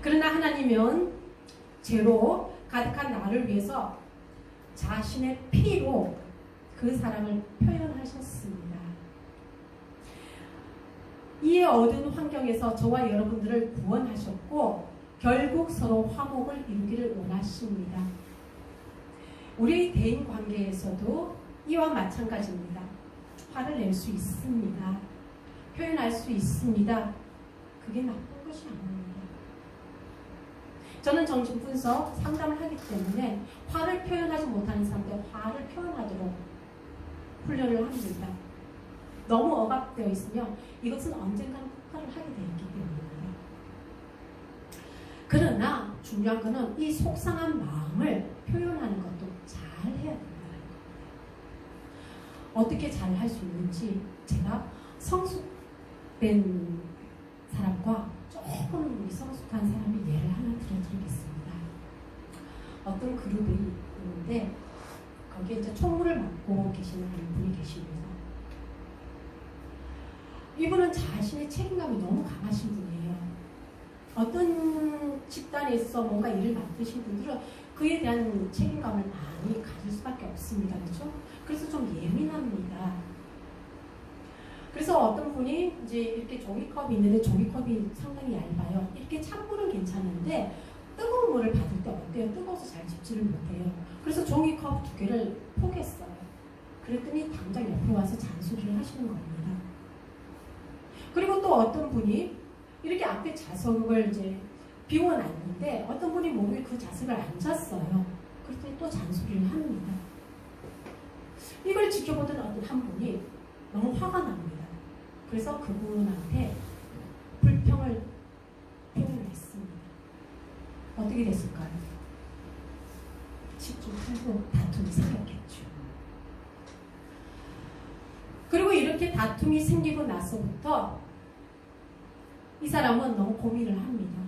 A: 그러나 하나님은 죄로 가득한 나를 위해서 자신의 피로 그 사랑을 표현하셨습니다. 이에 어두운 환경에서 저와 여러분들을 구원하셨고 결국 서로 화목을 이루기를 원하십니다. 우리 대인 관계에서도 이와 마찬가지입니다. 화를 낼 수 있습니다. 표현할 수 있습니다. 그게 나쁜 것이 아닙니다. 저는 정신분석 상담을 하기 때문에 화를 표현하지 못하는 사람들 화를 표현하도록 훈련을 합니다. 너무 억압되어 있으면 이것은 언젠가는 폭발을 하게 되어 있기 때문입니다. 그러나 중요한 것은 이 속상한 마음을 표현하는 것도 잘 해야 됩니다. 어떻게 잘 할 수 있는지 제가 성숙된 사람과 조금 미성숙한 사람의 예를 하나 들어드리겠습니다. 어떤 그룹이 있는데 거기에 이제 총무를 맡고 계시는 분이 계십니다. 이분은 자신의 책임감이 너무 강하신 분이에요. 어떤 집단에 있어 뭔가 일을 맡으신 분들은 그에 대한 책임감을 많이 가질 수밖에 없습니다. 그렇죠? 그래서 좀 예민합니다. 그래서 어떤 분이 이제 이렇게 종이컵이 있는데 종이컵이 상당히 얇아요. 이렇게 찬물은 괜찮은데 뜨거운 물을 받을 때 어때요? 뜨거워서 잘 집지를 못해요. 그래서 종이컵 2개를 포개했어요. 그랬더니 당장 옆으로 와서 잔소리를 하시는 겁니다. 그리고 또 어떤 분이 이렇게 앞에 좌석을 이제 비워놨는데 어떤 분이 몸에 그 좌석을 앉았어요. 그랬더니 또 잔소리를 합니다. 이걸 지켜보던 어떤 한 분이 너무 화가 납니다. 그래서 그분한테 불평을 표현을 했습니다. 어떻게 됐을까요? 집중 풀고 다툼이 생겼겠죠. 그리고 이렇게 다툼이 생기고 나서부터 이 사람은 너무 고민을 합니다.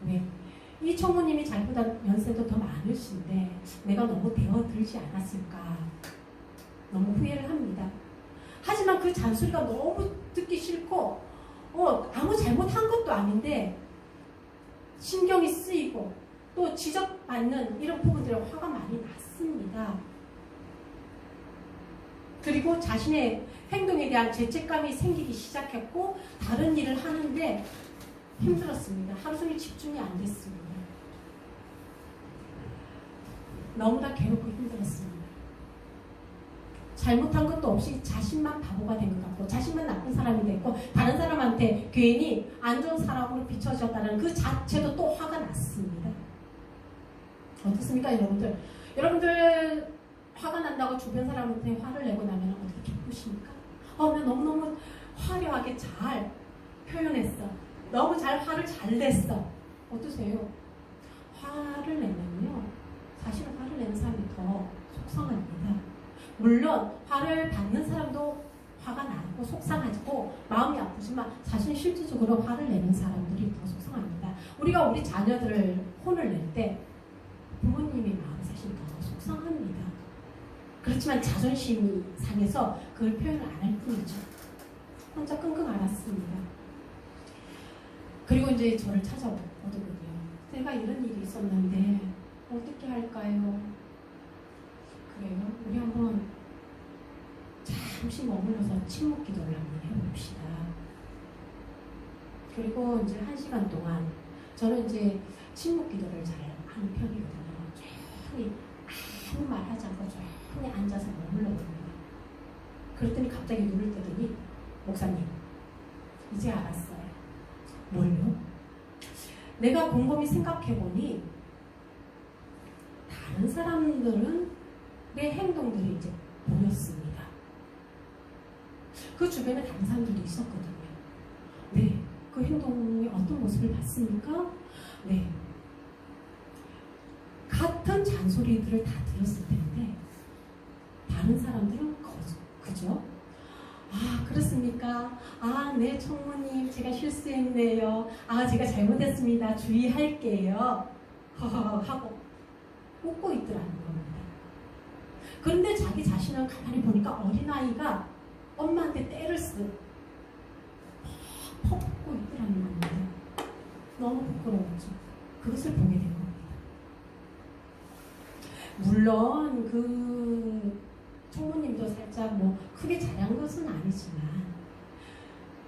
A: 왜? 이 총무님이 잘보다 연세도 더 많으신데 내가 너무 대어들지 않았을까? 너무 후회를 합니다. 하지만 그 잔소리가 너무 듣기 싫고 아무 잘못한 것도 아닌데 신경이 쓰이고 또 지적받는 이런 부분들에 화가 많이 났습니다. 그리고 자신의 행동에 대한 죄책감이 생기기 시작했고 다른 일을 하는데 힘들었습니다. 하루 종일 집중이 안 됐습니다. 너무나 괴롭고 힘들었습니다. 잘못한 것도 없이 자신만 바보가 된 것 같고 자신만 나쁜 사람이 됐고 다른 사람한테 괜히 안 좋은 사람으로 비춰졌다는 그 자체도 또 화가 났습니다. 어떻습니까 여러분들? 여러분들 화가 난다고 주변 사람한테 화를 내고 나면 어떻게 기쁘십니까? 나 너무너무 화려하게 잘 표현했어. 너무 화를 잘 냈어. 어떠세요? 화를 내면요. 사실은 화를 내는 사람이 더 속상합니다. 물론 화를 받는 사람도 화가 나고 속상하고 마음이 아프지만 사실 실질적으로 화를 내는 사람들이 더 속상합니다. 우리가 우리 자녀들을 혼을 낼 때 부모님의 마음이 사실 더 속상합니다. 그렇지만 자존심이 상해서 그걸 표현을 안 할 뿐이죠. 혼자 끙끙 앓았습니다. 그리고 이제 저를 찾아오거든요. 제가 이런 일이 있었는데 어떻게 할까요? 그래요? 우리 한번 잠시 머물러서 침묵 기도를 한번 해봅시다. 그리고 이제 1시간 동안 저는 이제 침묵 기도를 잘 하는 편이거든요. 조용히 아무 말 하지 않고 조용히 앉아서 머물러 봅니다. 그랬더니 갑자기 눈을 뜨더니 목사님 이제 알았어요. 뭘요? 내가 곰곰이 생각해보니 다른 사람들은 내 행동들이 이제 보였습니다. 그 주변에 다른 사람들도 있었거든요. 네, 그 행동의 어떤 모습을 봤습니까? 네, 같은 잔소리들을 다 들었을 텐데 다른 사람들은 그죠? 아, 그렇습니까? 아, 네, 총무님 제가 실수했네요. 아, 제가 잘못했습니다. 주의할게요. 하고 웃고 있더라는 겁니다. 그런데 자기 자신을 가만히 보니까 어린아이가 엄마한테 때를 쓰고 퍼붓고 있더라는 겁니다. 너무 부끄러웠죠. 그것을 보게 된 겁니다. 물론 그 총무님도 살짝 뭐 크게 잘한 것은 아니지만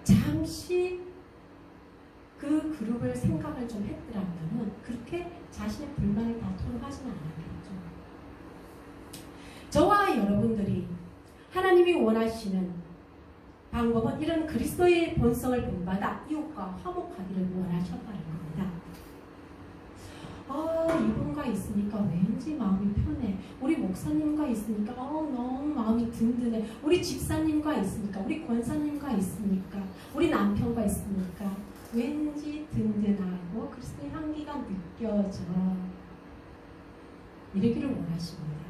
A: 잠시 그 그룹을 생각을 좀 했더라면 그렇게 자신의 불만을 다 토로하지는 않았겠죠. 저와 여러분들이 하나님이 원하시는 방법은 이런 그리스도의 본성을 본받아 이웃과 화목하기를 원하셨다는 겁니다. 아, 이분과 있으니까 왠지 마음이 편해. 우리 목사님과 있으니까 너무 마음이 든든해. 우리 집사님과 있으니까, 우리 권사님과 있으니까, 우리 남편과 있으니까 왠지 든든하고 그리스도의 향기가 느껴져. 이러기를 원하십니다.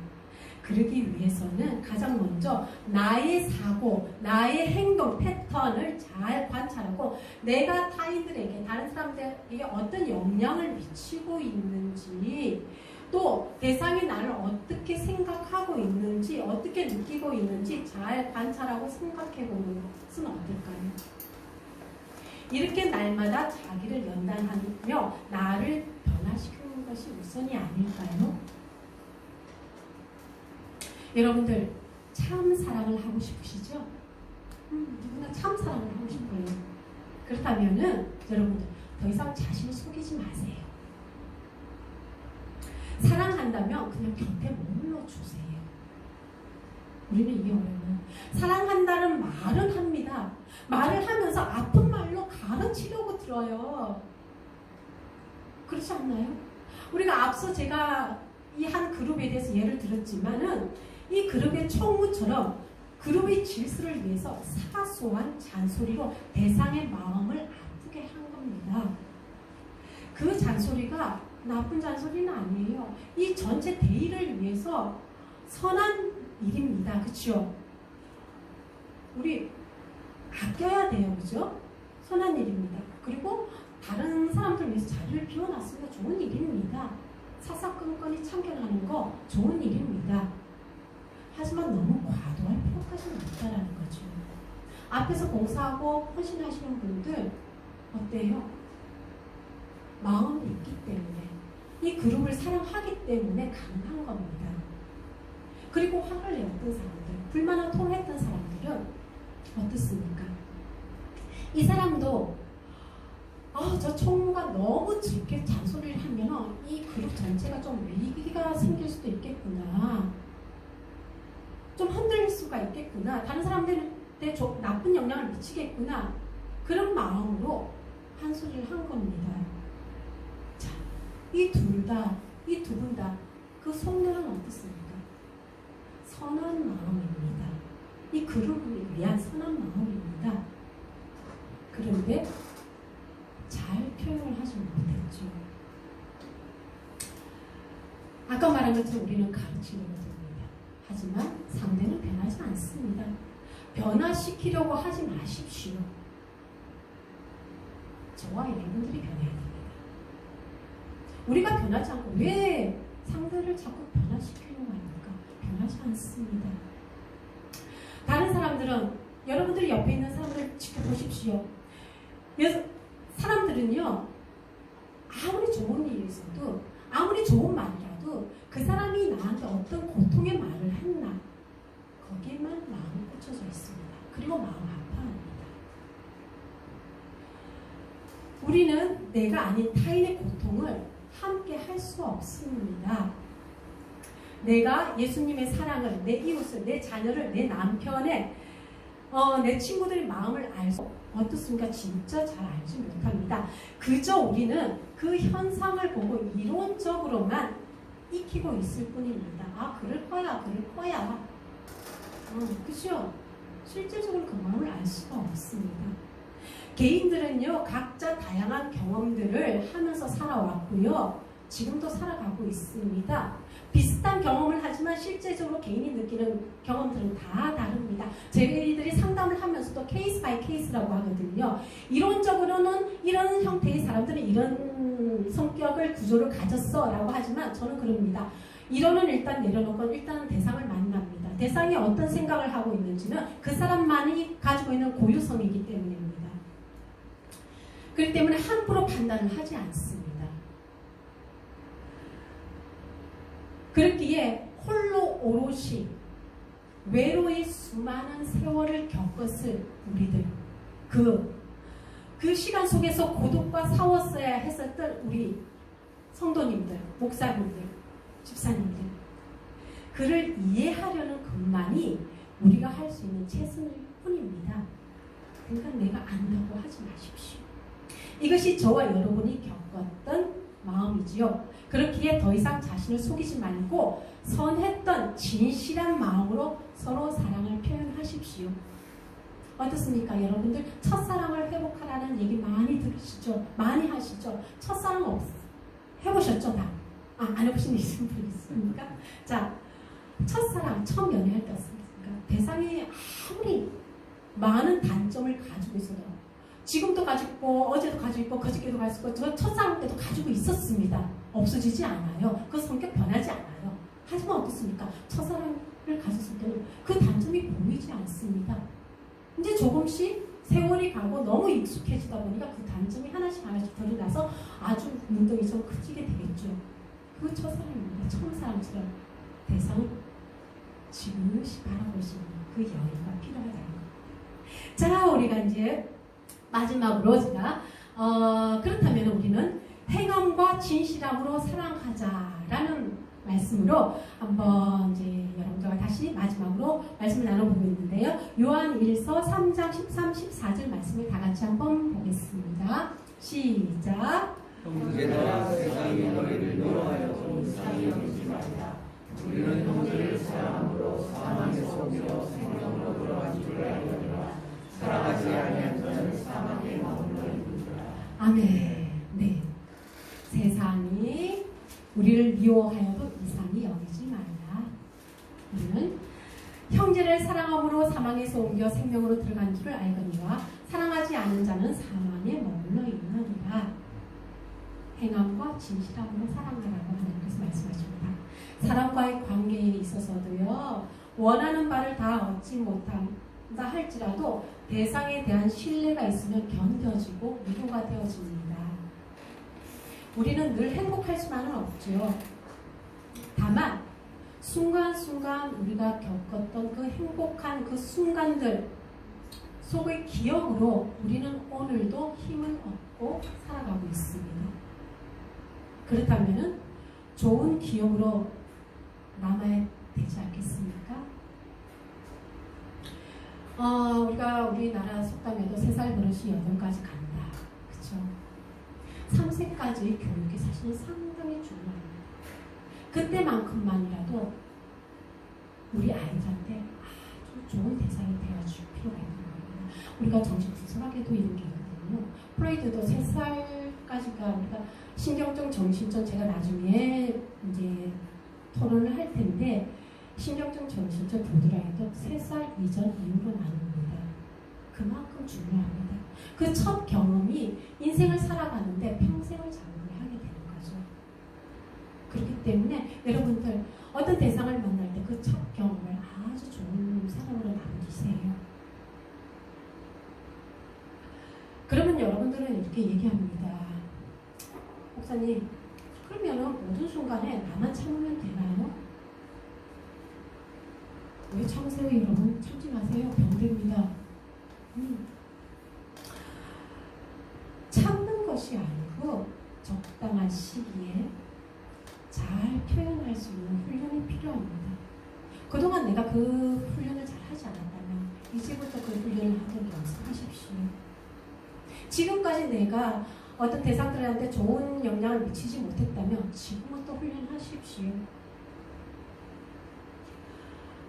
A: 그러기 위해서는 가장 먼저 나의 사고, 나의 행동 패턴을 잘 관찰하고 내가 타인들에게, 다른 사람들에게 어떤 영향을 미치고 있는지, 또 대상이 나를 어떻게 생각하고 있는지, 어떻게 느끼고 있는지 잘 관찰하고 생각해 보는 것은 어떨까요? 이렇게 날마다 자기를 연단하며 나를 변화시키는 것이 우선이 아닐까요? 여러분들 참 사랑을 하고 싶으시죠? 누구나 참 사랑을 하고 싶어요. 그렇다면은 여러분들 더 이상 자신을 속이지 마세요. 사랑한다면 그냥 곁에 머물러 주세요. 우리는 이게 어려워요. 사랑한다는 말은 합니다. 말을 하면서 아픈 말로 가르치려고 들어요. 그렇지 않나요? 우리가 앞서 제가 이 한 그룹에 대해서 예를 들었지만은 이 그룹의 총무처럼 그룹의 질서를 위해서 사소한 잔소리로 대상의 마음을 아프게 한 겁니다. 그 잔소리가 나쁜 잔소리는 아니에요. 이 전체 대의를 위해서 선한 일입니다. 그렇죠? 우리 아껴야 돼요. 그죠? 선한 일입니다. 그리고 다른 사람들 위해서 자리를 비워놨으면 좋은 일입니다. 사사건건이 참견하는 거 좋은 일입니다. 하지만 너무 과도할 필요까지는 없다라는 거죠. 앞에서 봉사하고 헌신하시는 분들 어때요? 마음이 있기 때문에, 이 그룹을 사랑하기 때문에 가능한 겁니다. 그리고 화를 내었던 사람들, 불만을 토로했던 사람들은 어떻습니까? 이 사람도 저 총무가 너무 짙게 잔소리를 하면 이 그룹 전체가 좀 위기가 생길 수도 있겠구나. 좀 흔들릴 수가 있겠구나. 다른 사람들한테 나쁜 영향을 미치겠구나. 그런 마음으로 한 소리를 한 겁니다. 자, 이 두 분 다 그 속내는 어떻습니까? 선한 마음입니다. 이 그룹을 위한 선한 마음입니다. 그런데 잘 표현을 하지 못했죠. 아까 말한 것처럼 우리는 가르치려고 듭니다. 하지만 상대는 변하지 않습니다. 변화시키려고 하지 마십시오. 저와 여러분들이 변해야 됩니다. 우리가 변하지 않고 왜 상대를 자꾸 변화시키려고 합니까? 변하지 않습니다. 다른 사람들은, 여러분들이 옆에 있는 사람들 지켜보십시오. 사람들은요, 아무리 좋은 일이 있어도, 아무리 좋은 말이라도 하더라도 그 사람이 나한테 어떤 고통의 말을 했나 거기에만 마음이 꽂혀져 있습니다. 그리고 마음 아파합니다. 우리는 내가 아닌 타인의 고통을 함께 할 수 없습니다. 내가 예수님의 사랑을, 내 이웃을, 내 자녀를, 내 남편의 내 친구들의 마음을 알 수 어떻습니까? 진짜 잘 알지 못합니다. 그저 우리는 그 현상을 보고 이론적으로만 익히고 있을 뿐입니다. 아, 그럴 거야. 그죠? 실제적으로 그 마음을 알 수가 없습니다. 개인들은요, 각자 다양한 경험들을 하면서 살아왔고요. 지금도 살아가고 있습니다. 비슷한 경험을 하지만 실제적으로 개인이 느끼는 경험들은 다 다릅니다. 저희들이 상담을 하면서도 케이스 바이 케이스라고 하거든요. 이론적으로는 이런 형태의 사람들은 이런 성격을 구조를 가졌어 라고 하지만 저는 그럽니다. 이론은 일단 내려놓고 일단은 대상을 만납니다. 대상이 어떤 생각을 하고 있는지는 그 사람만이 가지고 있는 고유성이기 때문입니다. 그렇기 때문에 함부로 판단을 하지 않습니다. 그렇기에 홀로 오롯이 외로이 수많은 세월을 겪었을 우리들, 그 시간 속에서 고독과 싸웠어야 했었던 우리 성도님들, 목사님들, 집사님들, 그를 이해하려는 것만이 우리가 할 수 있는 최선일 뿐입니다. 그러니까 내가 안다고 하지 마십시오. 이것이 저와 여러분이 겪었던 마음이지요. 그렇기에 더 이상 자신을 속이지 말고 선했던 진실한 마음으로 서로 사랑을 표현하십시오. 어떻습니까? 여러분들 첫사랑을 회복하라는 얘기 많이 들으시죠? 많이 하시죠? 첫사랑 해보셨죠? 다? 안 해보신 분 있습니까? 자, 첫사랑, 처음 연애할 때 어떻습니까? 대상이 아무리 많은 단점을 가지고 있어도 지금도 가지고 있고 어제도 가지고 있고 그저께도 가지고 있고 저 첫사랑 때도 가지고 있었습니다. 없어지지 않아요. 그 성격 변하지 않아요. 하지만 어떻습니까? 첫사랑을 가졌을 때는 그 단점이 보이지 않습니다. 이제 조금씩 세월이 가고 너무 익숙해지다 보니까 그 단점이 하나씩 드러나서 아주 눈덩이 좀 커지게 되겠죠. 그 첫사랑입니다. 첫사랑처럼 대상을 지그시 바라볼 수 있는 그 여유가 필요하다는 겁니다. 자, 우리가 이제 마지막으로 제가 그렇다면 우리는 행함과 진실함으로 사랑하자라는 말씀으로 한번 이제 여러분들과 다시 마지막으로 말씀을 나눠보고 있는데요. 요한일서 3장 13, 14절 말씀을 다 같이 한번 보겠습니다. 시작.
B: 형제들아, 세상이 너희를 미워하여 이상히 여기지 말라. 우리는 형제를 사랑함으로 사망에 속여 생명으로 돌아간 줄 알거니와 사랑하지 아니한 자는 사망에 머물러 있느니라.
A: 아멘. 네. 세상이 우리를 미워하여도 이상히 여기지 말라. 우리는 형제를 사랑함으로 사망에서 옮겨 생명으로 들어간 줄을 알거니와 사랑하지 않은 자는 사망에 머물러 있느니라. 행함과 진실함으로 사랑하라고 하나님께서 말씀하십니다. 사람과의 관계에 있어서도요, 원하는 바를 다 얻지 못한다 할지라도 대상에 대한 신뢰가 있으면 견뎌지고 위로가 되어집니다. 우리는 늘 행복할 수만은 없죠. 다만 순간순간 우리가 겪었던 그 행복한 그 순간들 속의 기억으로 우리는 오늘도 힘을 얻고 살아가고 있습니다. 그렇다면 좋은 기억으로 남아야 되지 않겠습니까? 우리가 우리나라 속담에도 3살 버릇이 8가지 간다. 그쵸? 3세까지의 교육이 사실은 상당히 중요합니다. 그때만큼만이라도 우리 아이들한테 아주 좋은 대상이 되어줄 필요가 있는 겁니다. 우리가 정신분석학에도 이런 게 있거든요. 프로이드도 3살까지가 우리가 신경적, 정신적, 제가 나중에 이제 토론을 할 텐데 신경적, 정신적 교들아이도 3살 이전 이후로 나눕니다. 그만큼 중요합니다. 그 첫 경험이 인생을 살아가는데 평생을 작용을 하게 되는 거죠. 그렇기 때문에 여러분들 어떤 대상을 만날 때 그 첫 경험을 아주 좋은 사람으로 남기세요. 그러면 여러분들은 이렇게 얘기합니다. 목사님, 그러면은 모든 순간에 나만 참으면 되나요? 왜 참으세요, 여러분? 참지 마세요. 병됩니다. 참는 것이 아니고 적당한 시기에 잘 표현할 수 있는 훈련이 필요합니다. 그동안 내가 그 훈련을 잘 하지 않았다면 이제부터 그 훈련을 하도록 연습하십시오. 지금까지 내가 어떤 대상들한테 좋은 영향을 미치지 못했다면 지금은 또 훈련하십시오.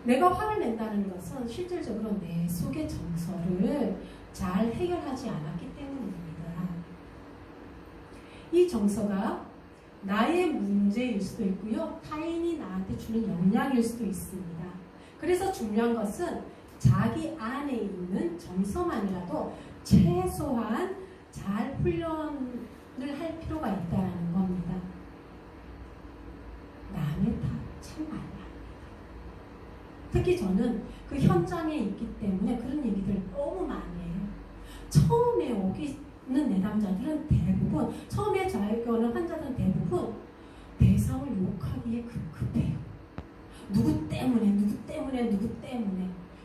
A: 내가 화를 낸다는 것은 실질적으로 내 속의 정서를 잘 해결하지 않았기 때문입니다. 이 정서가 나의 문제일 수도 있고요. 타인이 나한테 주는 영향일 수도 있습니다. 그래서 중요한 것은 자기 안에 있는 정서만이라도 최소한 잘 훈련을 할 필요가 있다는 겁니다. 남의 탓 참 많이 합니다. 특히 저는 그 현장에 있기 때문에 그런 얘기들 너무 많이 해요. 처음에 오기 는 내담자들은 대부분, 처음에 저에게 오는 환자들은 대부분 대상을 욕하기에 급급해요. 누구 때문에.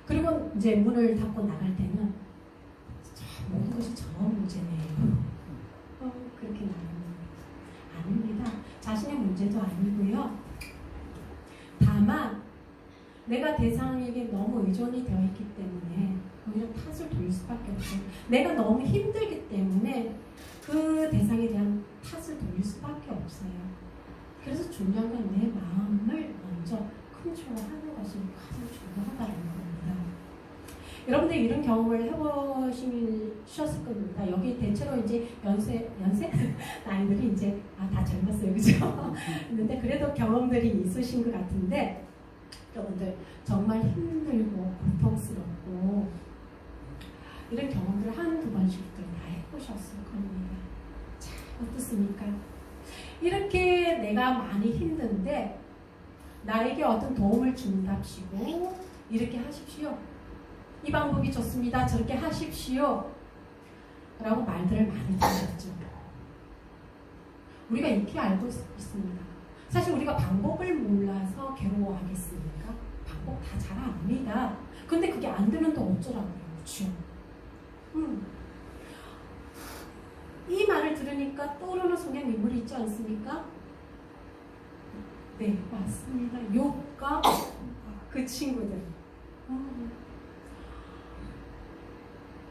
A: 그리고 이제 문을 닫고 나갈 때는 모든 것이 저 문제네요. 그렇게 나갑니다. 아닙니다. 자신의 문제도 아니고요. 다만 내가 대상에게 너무 의존이 되어 있기 때문에 오히려 탓을 돌릴 수밖에 없어요. 내가 너무 힘들기 때문에 그 대상에 대한 탓을 돌릴 수밖에 없어요. 그래서 중요한 건 내 마음을 먼저 컨트롤하는 것이 가장 중요하다는 겁니다. 여러분들 이런 경험을 해보셨을 겁니다. 여기 대체로 이제 연세 나이들이 이제 다 젊었어요, 그죠? 근데 그래도 경험들이 있으신 것 같은데 여러분들 정말 힘들고 고통스럽고 이런 경험들을 한두 번씩들 다 해보셨을 겁니다. 자, 어떻습니까? 이렇게 내가 많이 힘든데 나에게 어떤 도움을 준답시고 이렇게 하십시오. 이 방법이 좋습니다. 저렇게 하십시오. 라고 말들을 많이 들었죠. 우리가 익히 알고 있습니다. 사실 우리가 방법을 몰라서 괴로워하겠습니까? 방법 다 잘 압니다. 근데 그게 안 되면 또 어쩌라고요. 그렇죠? 이 말을 들으니까 떠오르는 성경 인물이 있지 않습니까? 네, 맞습니다. 욥과 그 친구들.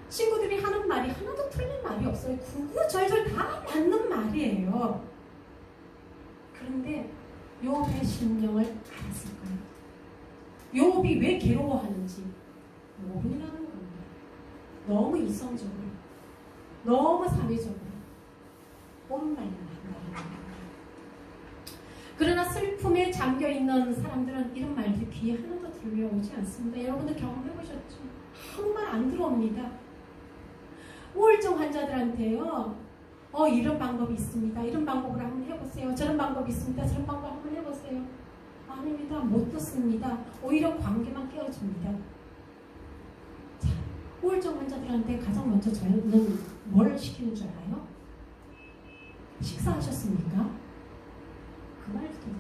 A: 친구들이 하는 말이 하나도 틀린 말이 없어요. 구구절절 다 맞는 말이에요. 그런데 욥의 심령을 알았을까요? 욥이 왜 괴로워하는지 모르라는 겁니다. 너무 이성적으로, 너무 사회적으로 뻔말만 한다는 겁니다. 그러나 슬픔에 잠겨있는 사람들은 이런 말들이 귀에 하나도 들려오지 않습니다. 여러분들 경험해보셨죠? 아무 말 안 들어옵니다. 우울증 환자들한테요, 이런 방법이 있습니다. 이런 방법을 한번 해보세요. 저런 방법이 있습니다. 저런 방법 한번 해보세요. 아닙니다. 못 듣습니다. 오히려 관계만 깨어집니다. 자, 우울증 환자들한테 가장 먼저 저는 뭘 시키는 줄 알아요? 식사하셨습니까? 그 말도 들어요.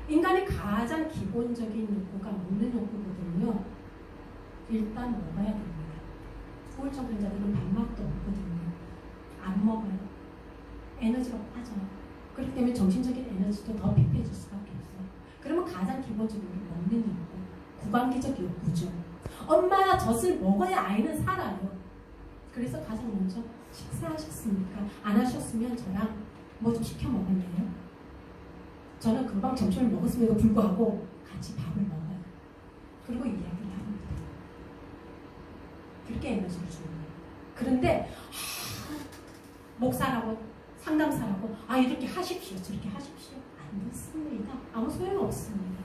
A: 인간의 가장 기본적인 욕구가 먹는 욕구거든요. 일단 먹어야 됩니다. 우울증 환자들은 밥맛도 없거든요. 안 먹어요. 에너지가 빠져요. 그렇기 때문에 정신적인 에너지도 더 피폐해질 수밖에 없어요. 그러면 가장 기본적으로 먹는 욕구, 구강기적 욕구죠. 엄마 젖을 먹어야 아이는 살아요. 그래서 가장 먼저 식사하셨습니까? 안 하셨으면 저랑 뭐 좀 시켜 먹을래요? 저는 금방 점심을 먹었음에도 불구하고 같이 밥을 먹어요. 그리고 이야기를 합니다. 그렇게 에너지를 주는 거예요. 그런데 목사라고 상담사라고 이렇게 하십시오. 저렇게 하십시오. 안 듣습니다. 아무 소용없습니다.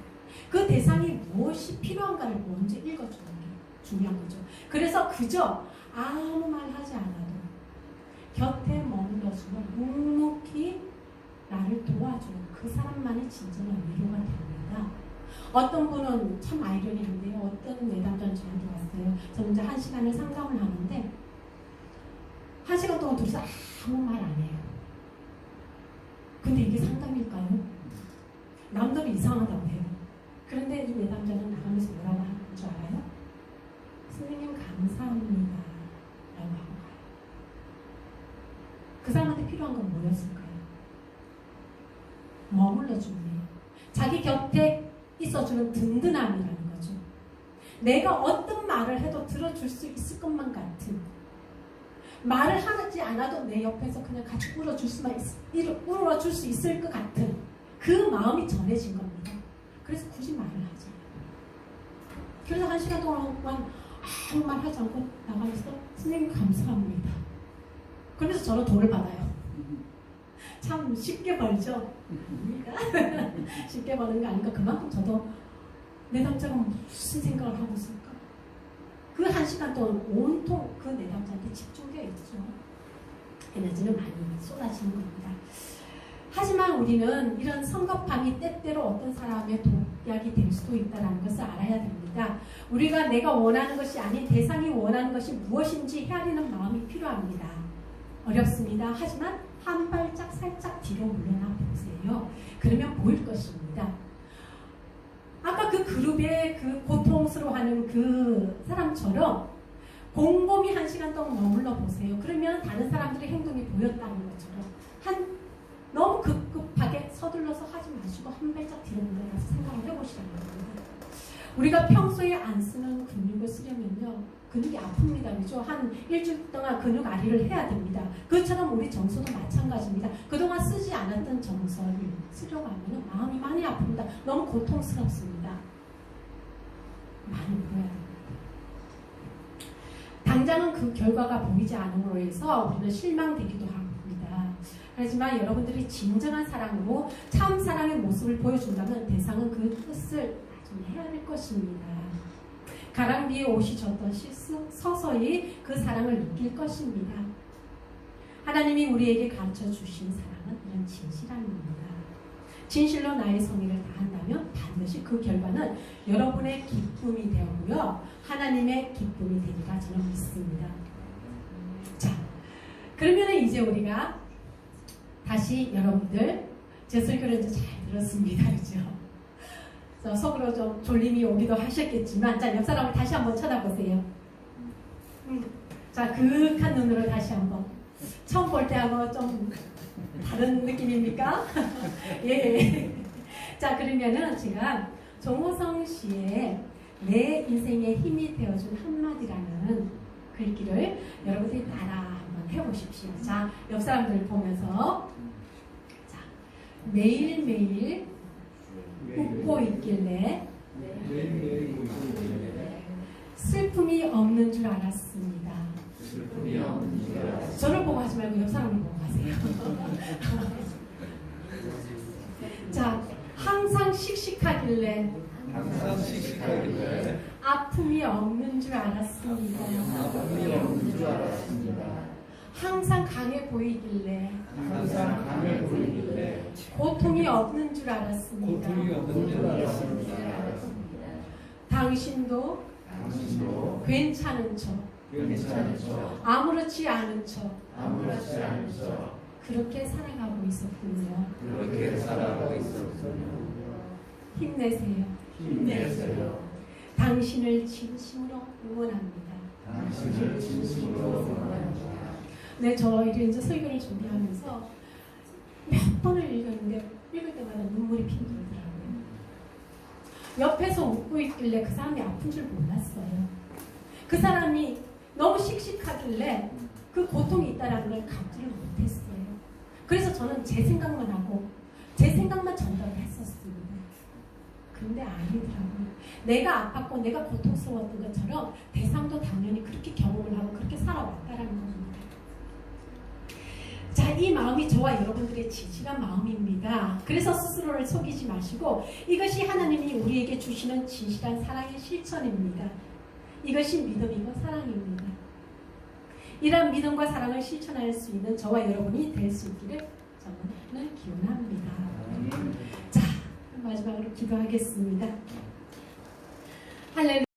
A: 그 대상이 무엇이 필요한가를 먼저 읽어주는 게 중요한 거죠. 그래서 그저 아무 말 하지 않아도 곁에 머물러주면 묵묵히 나를 도와주는 그 사람만이 진정한 위로가 됩니다. 어떤 분은 참 아이러니한데요. 어떤 내담자는 저한테 왔어요. 저는 이제 1시간을 상담을 하는데 1시간 동안 둘이서 아무 말 안 해요. 근데 이게 상담일까요? 남들이 이상하다고 해요. 그런데 이 내담자는 나가면서 뭐라고 하는 줄 알아요? 선생님 감사합니다 라고 하고 가요. 그 사람한테 필요한 건 뭐였을까요? 머물러주는 거예요. 자기 곁에 있어주는 든든함이라는 거죠. 내가 어떤 말을 해도 들어줄 수 있을 것만 같은, 말을 하지 않아도 내 옆에서 그냥 같이 울어줄 수 있을 것 같은 그 마음이 전해진 겁니다. 그래서 굳이 말을 하지 않아요. 그래서 1시간 동안 아무 말 하지 않고 나가면서 선생님 감사합니다. 그래서 저는 돈을 받아요. 참 쉽게 벌죠. 쉽게 버는 게 아닌가. 그만큼 저도 내담자가 무슨 생각을 하고 있을까? 그 1시간 동안 온통 그 내담자한테 집중되어 있죠. 에너지는 많이 쏟아지는 겁니다. 하지만 우리는 이런 성급함이 때때로 어떤 사람의 독약이 될 수도 있다는 것을 알아야 됩니다. 우리가 내가 원하는 것이 아닌 대상이 원하는 것이 무엇인지 헤아리는 마음이 필요합니다. 어렵습니다. 하지만 한 발짝 살짝 뒤로 물러나 보세요. 그러면 보일 것입니다. 아까 그 그룹의 그 고통스러워하는 그 사람처럼 곰곰이 1시간 동안 머물러 보세요. 그러면 다른 사람들의 행동이 보였다는 것처럼 너무 급급하게 서둘러서 하지 마시고 한 발짝 뒤로 물러나서 생각을 해보시라는 겁니다. 우리가 평소에 안 쓰는 근육을 쓰려면요, 근육이 아픕니다. 그죠? 한 일주일 동안 근육 아리를 해야 됩니다. 그것처럼 우리 정서도 마찬가지입니다. 그동안 쓰지 않았던 정서를 쓰려고 하면 마음이 많이 아픕니다. 너무 고통스럽습니다. 많이 보여야 됩니다. 당장은 그 결과가 보이지 않음으로 해서 우리는 실망되기도 합니다. 하지만 여러분들이 진정한 사랑으로 참 사랑의 모습을 보여준다면 대상은 그 뜻을 나중에 헤아릴 것입니다. 가랑비에 옷이 젖던 서서히 그 사랑을 느낄 것입니다. 하나님이 우리에게 가르쳐 주신 사랑은 이런 진실함입니다. 진실로 나의 성의를 다한다면 반드시 그 결과는 여러분의 기쁨이 되었고요, 하나님의 기쁨이 되리라 저는 믿습니다. 자, 그러면 이제 우리가 다시 여러분들 제 설교를 이제 잘 들었습니다. 그죠? 속으로 좀 졸림이 오기도 하셨겠지만, 자, 옆 사람을 다시 한번 쳐다보세요. 자, 그윽한 눈으로 다시 한번. 처음 볼 때하고 좀 다른 느낌입니까? 예. 자, 그러면은 제가 정호성 씨의 내 인생의 힘이 되어준 한마디라는 글귀를 여러분들이 따라 한번 해보십시오. 자, 옆 사람들 보면서, 자, 매일매일 웃고 있길래 슬픔이 없는 줄 알았습니다. 저를 보고 하지 말고 옆 사람을 보고 하세요. 자, 항상 씩씩하길래 아픔이 없는 줄 알았습니다. 항상 강해 보이길래 고통이 없는 줄 알았습니다. 당신도 괜찮은 척, 아무렇지 않은 척 그렇게 살아가고 있었군요. 힘내세요. 당신을 진심으로 응원합니다. 네, 저 이제 설교를 준비하면서 몇 번을 읽었는데 읽을 때마다 눈물이 핑 돌더라고요. 옆에서 웃고 있길래 그 사람이 아픈 줄 몰랐어요. 그 사람이 너무 씩씩하길래 그 고통이 있다는 걸 감지를 못했어요. 그래서 저는 제 생각만 하고 제 생각만 전달을 했었습니다. 근데 아니더라고요. 내가 아팠고 내가 고통스러웠던 것처럼 대상도 당연히 그렇게 경험을 하고 그렇게 살아왔다라는 겁니다. 자, 이 마음이 저와 여러분들의 진실한 마음입니다. 그래서 스스로를 속이지 마시고 이것이 하나님이 우리에게 주시는 진실한 사랑의 실천입니다. 이것이 믿음이고 사랑입니다. 이런 믿음과 사랑을 실천할 수 있는 저와 여러분이 될 수 있기를 저는 기원합니다. 자, 마지막으로 기도하겠습니다. 할렐루야.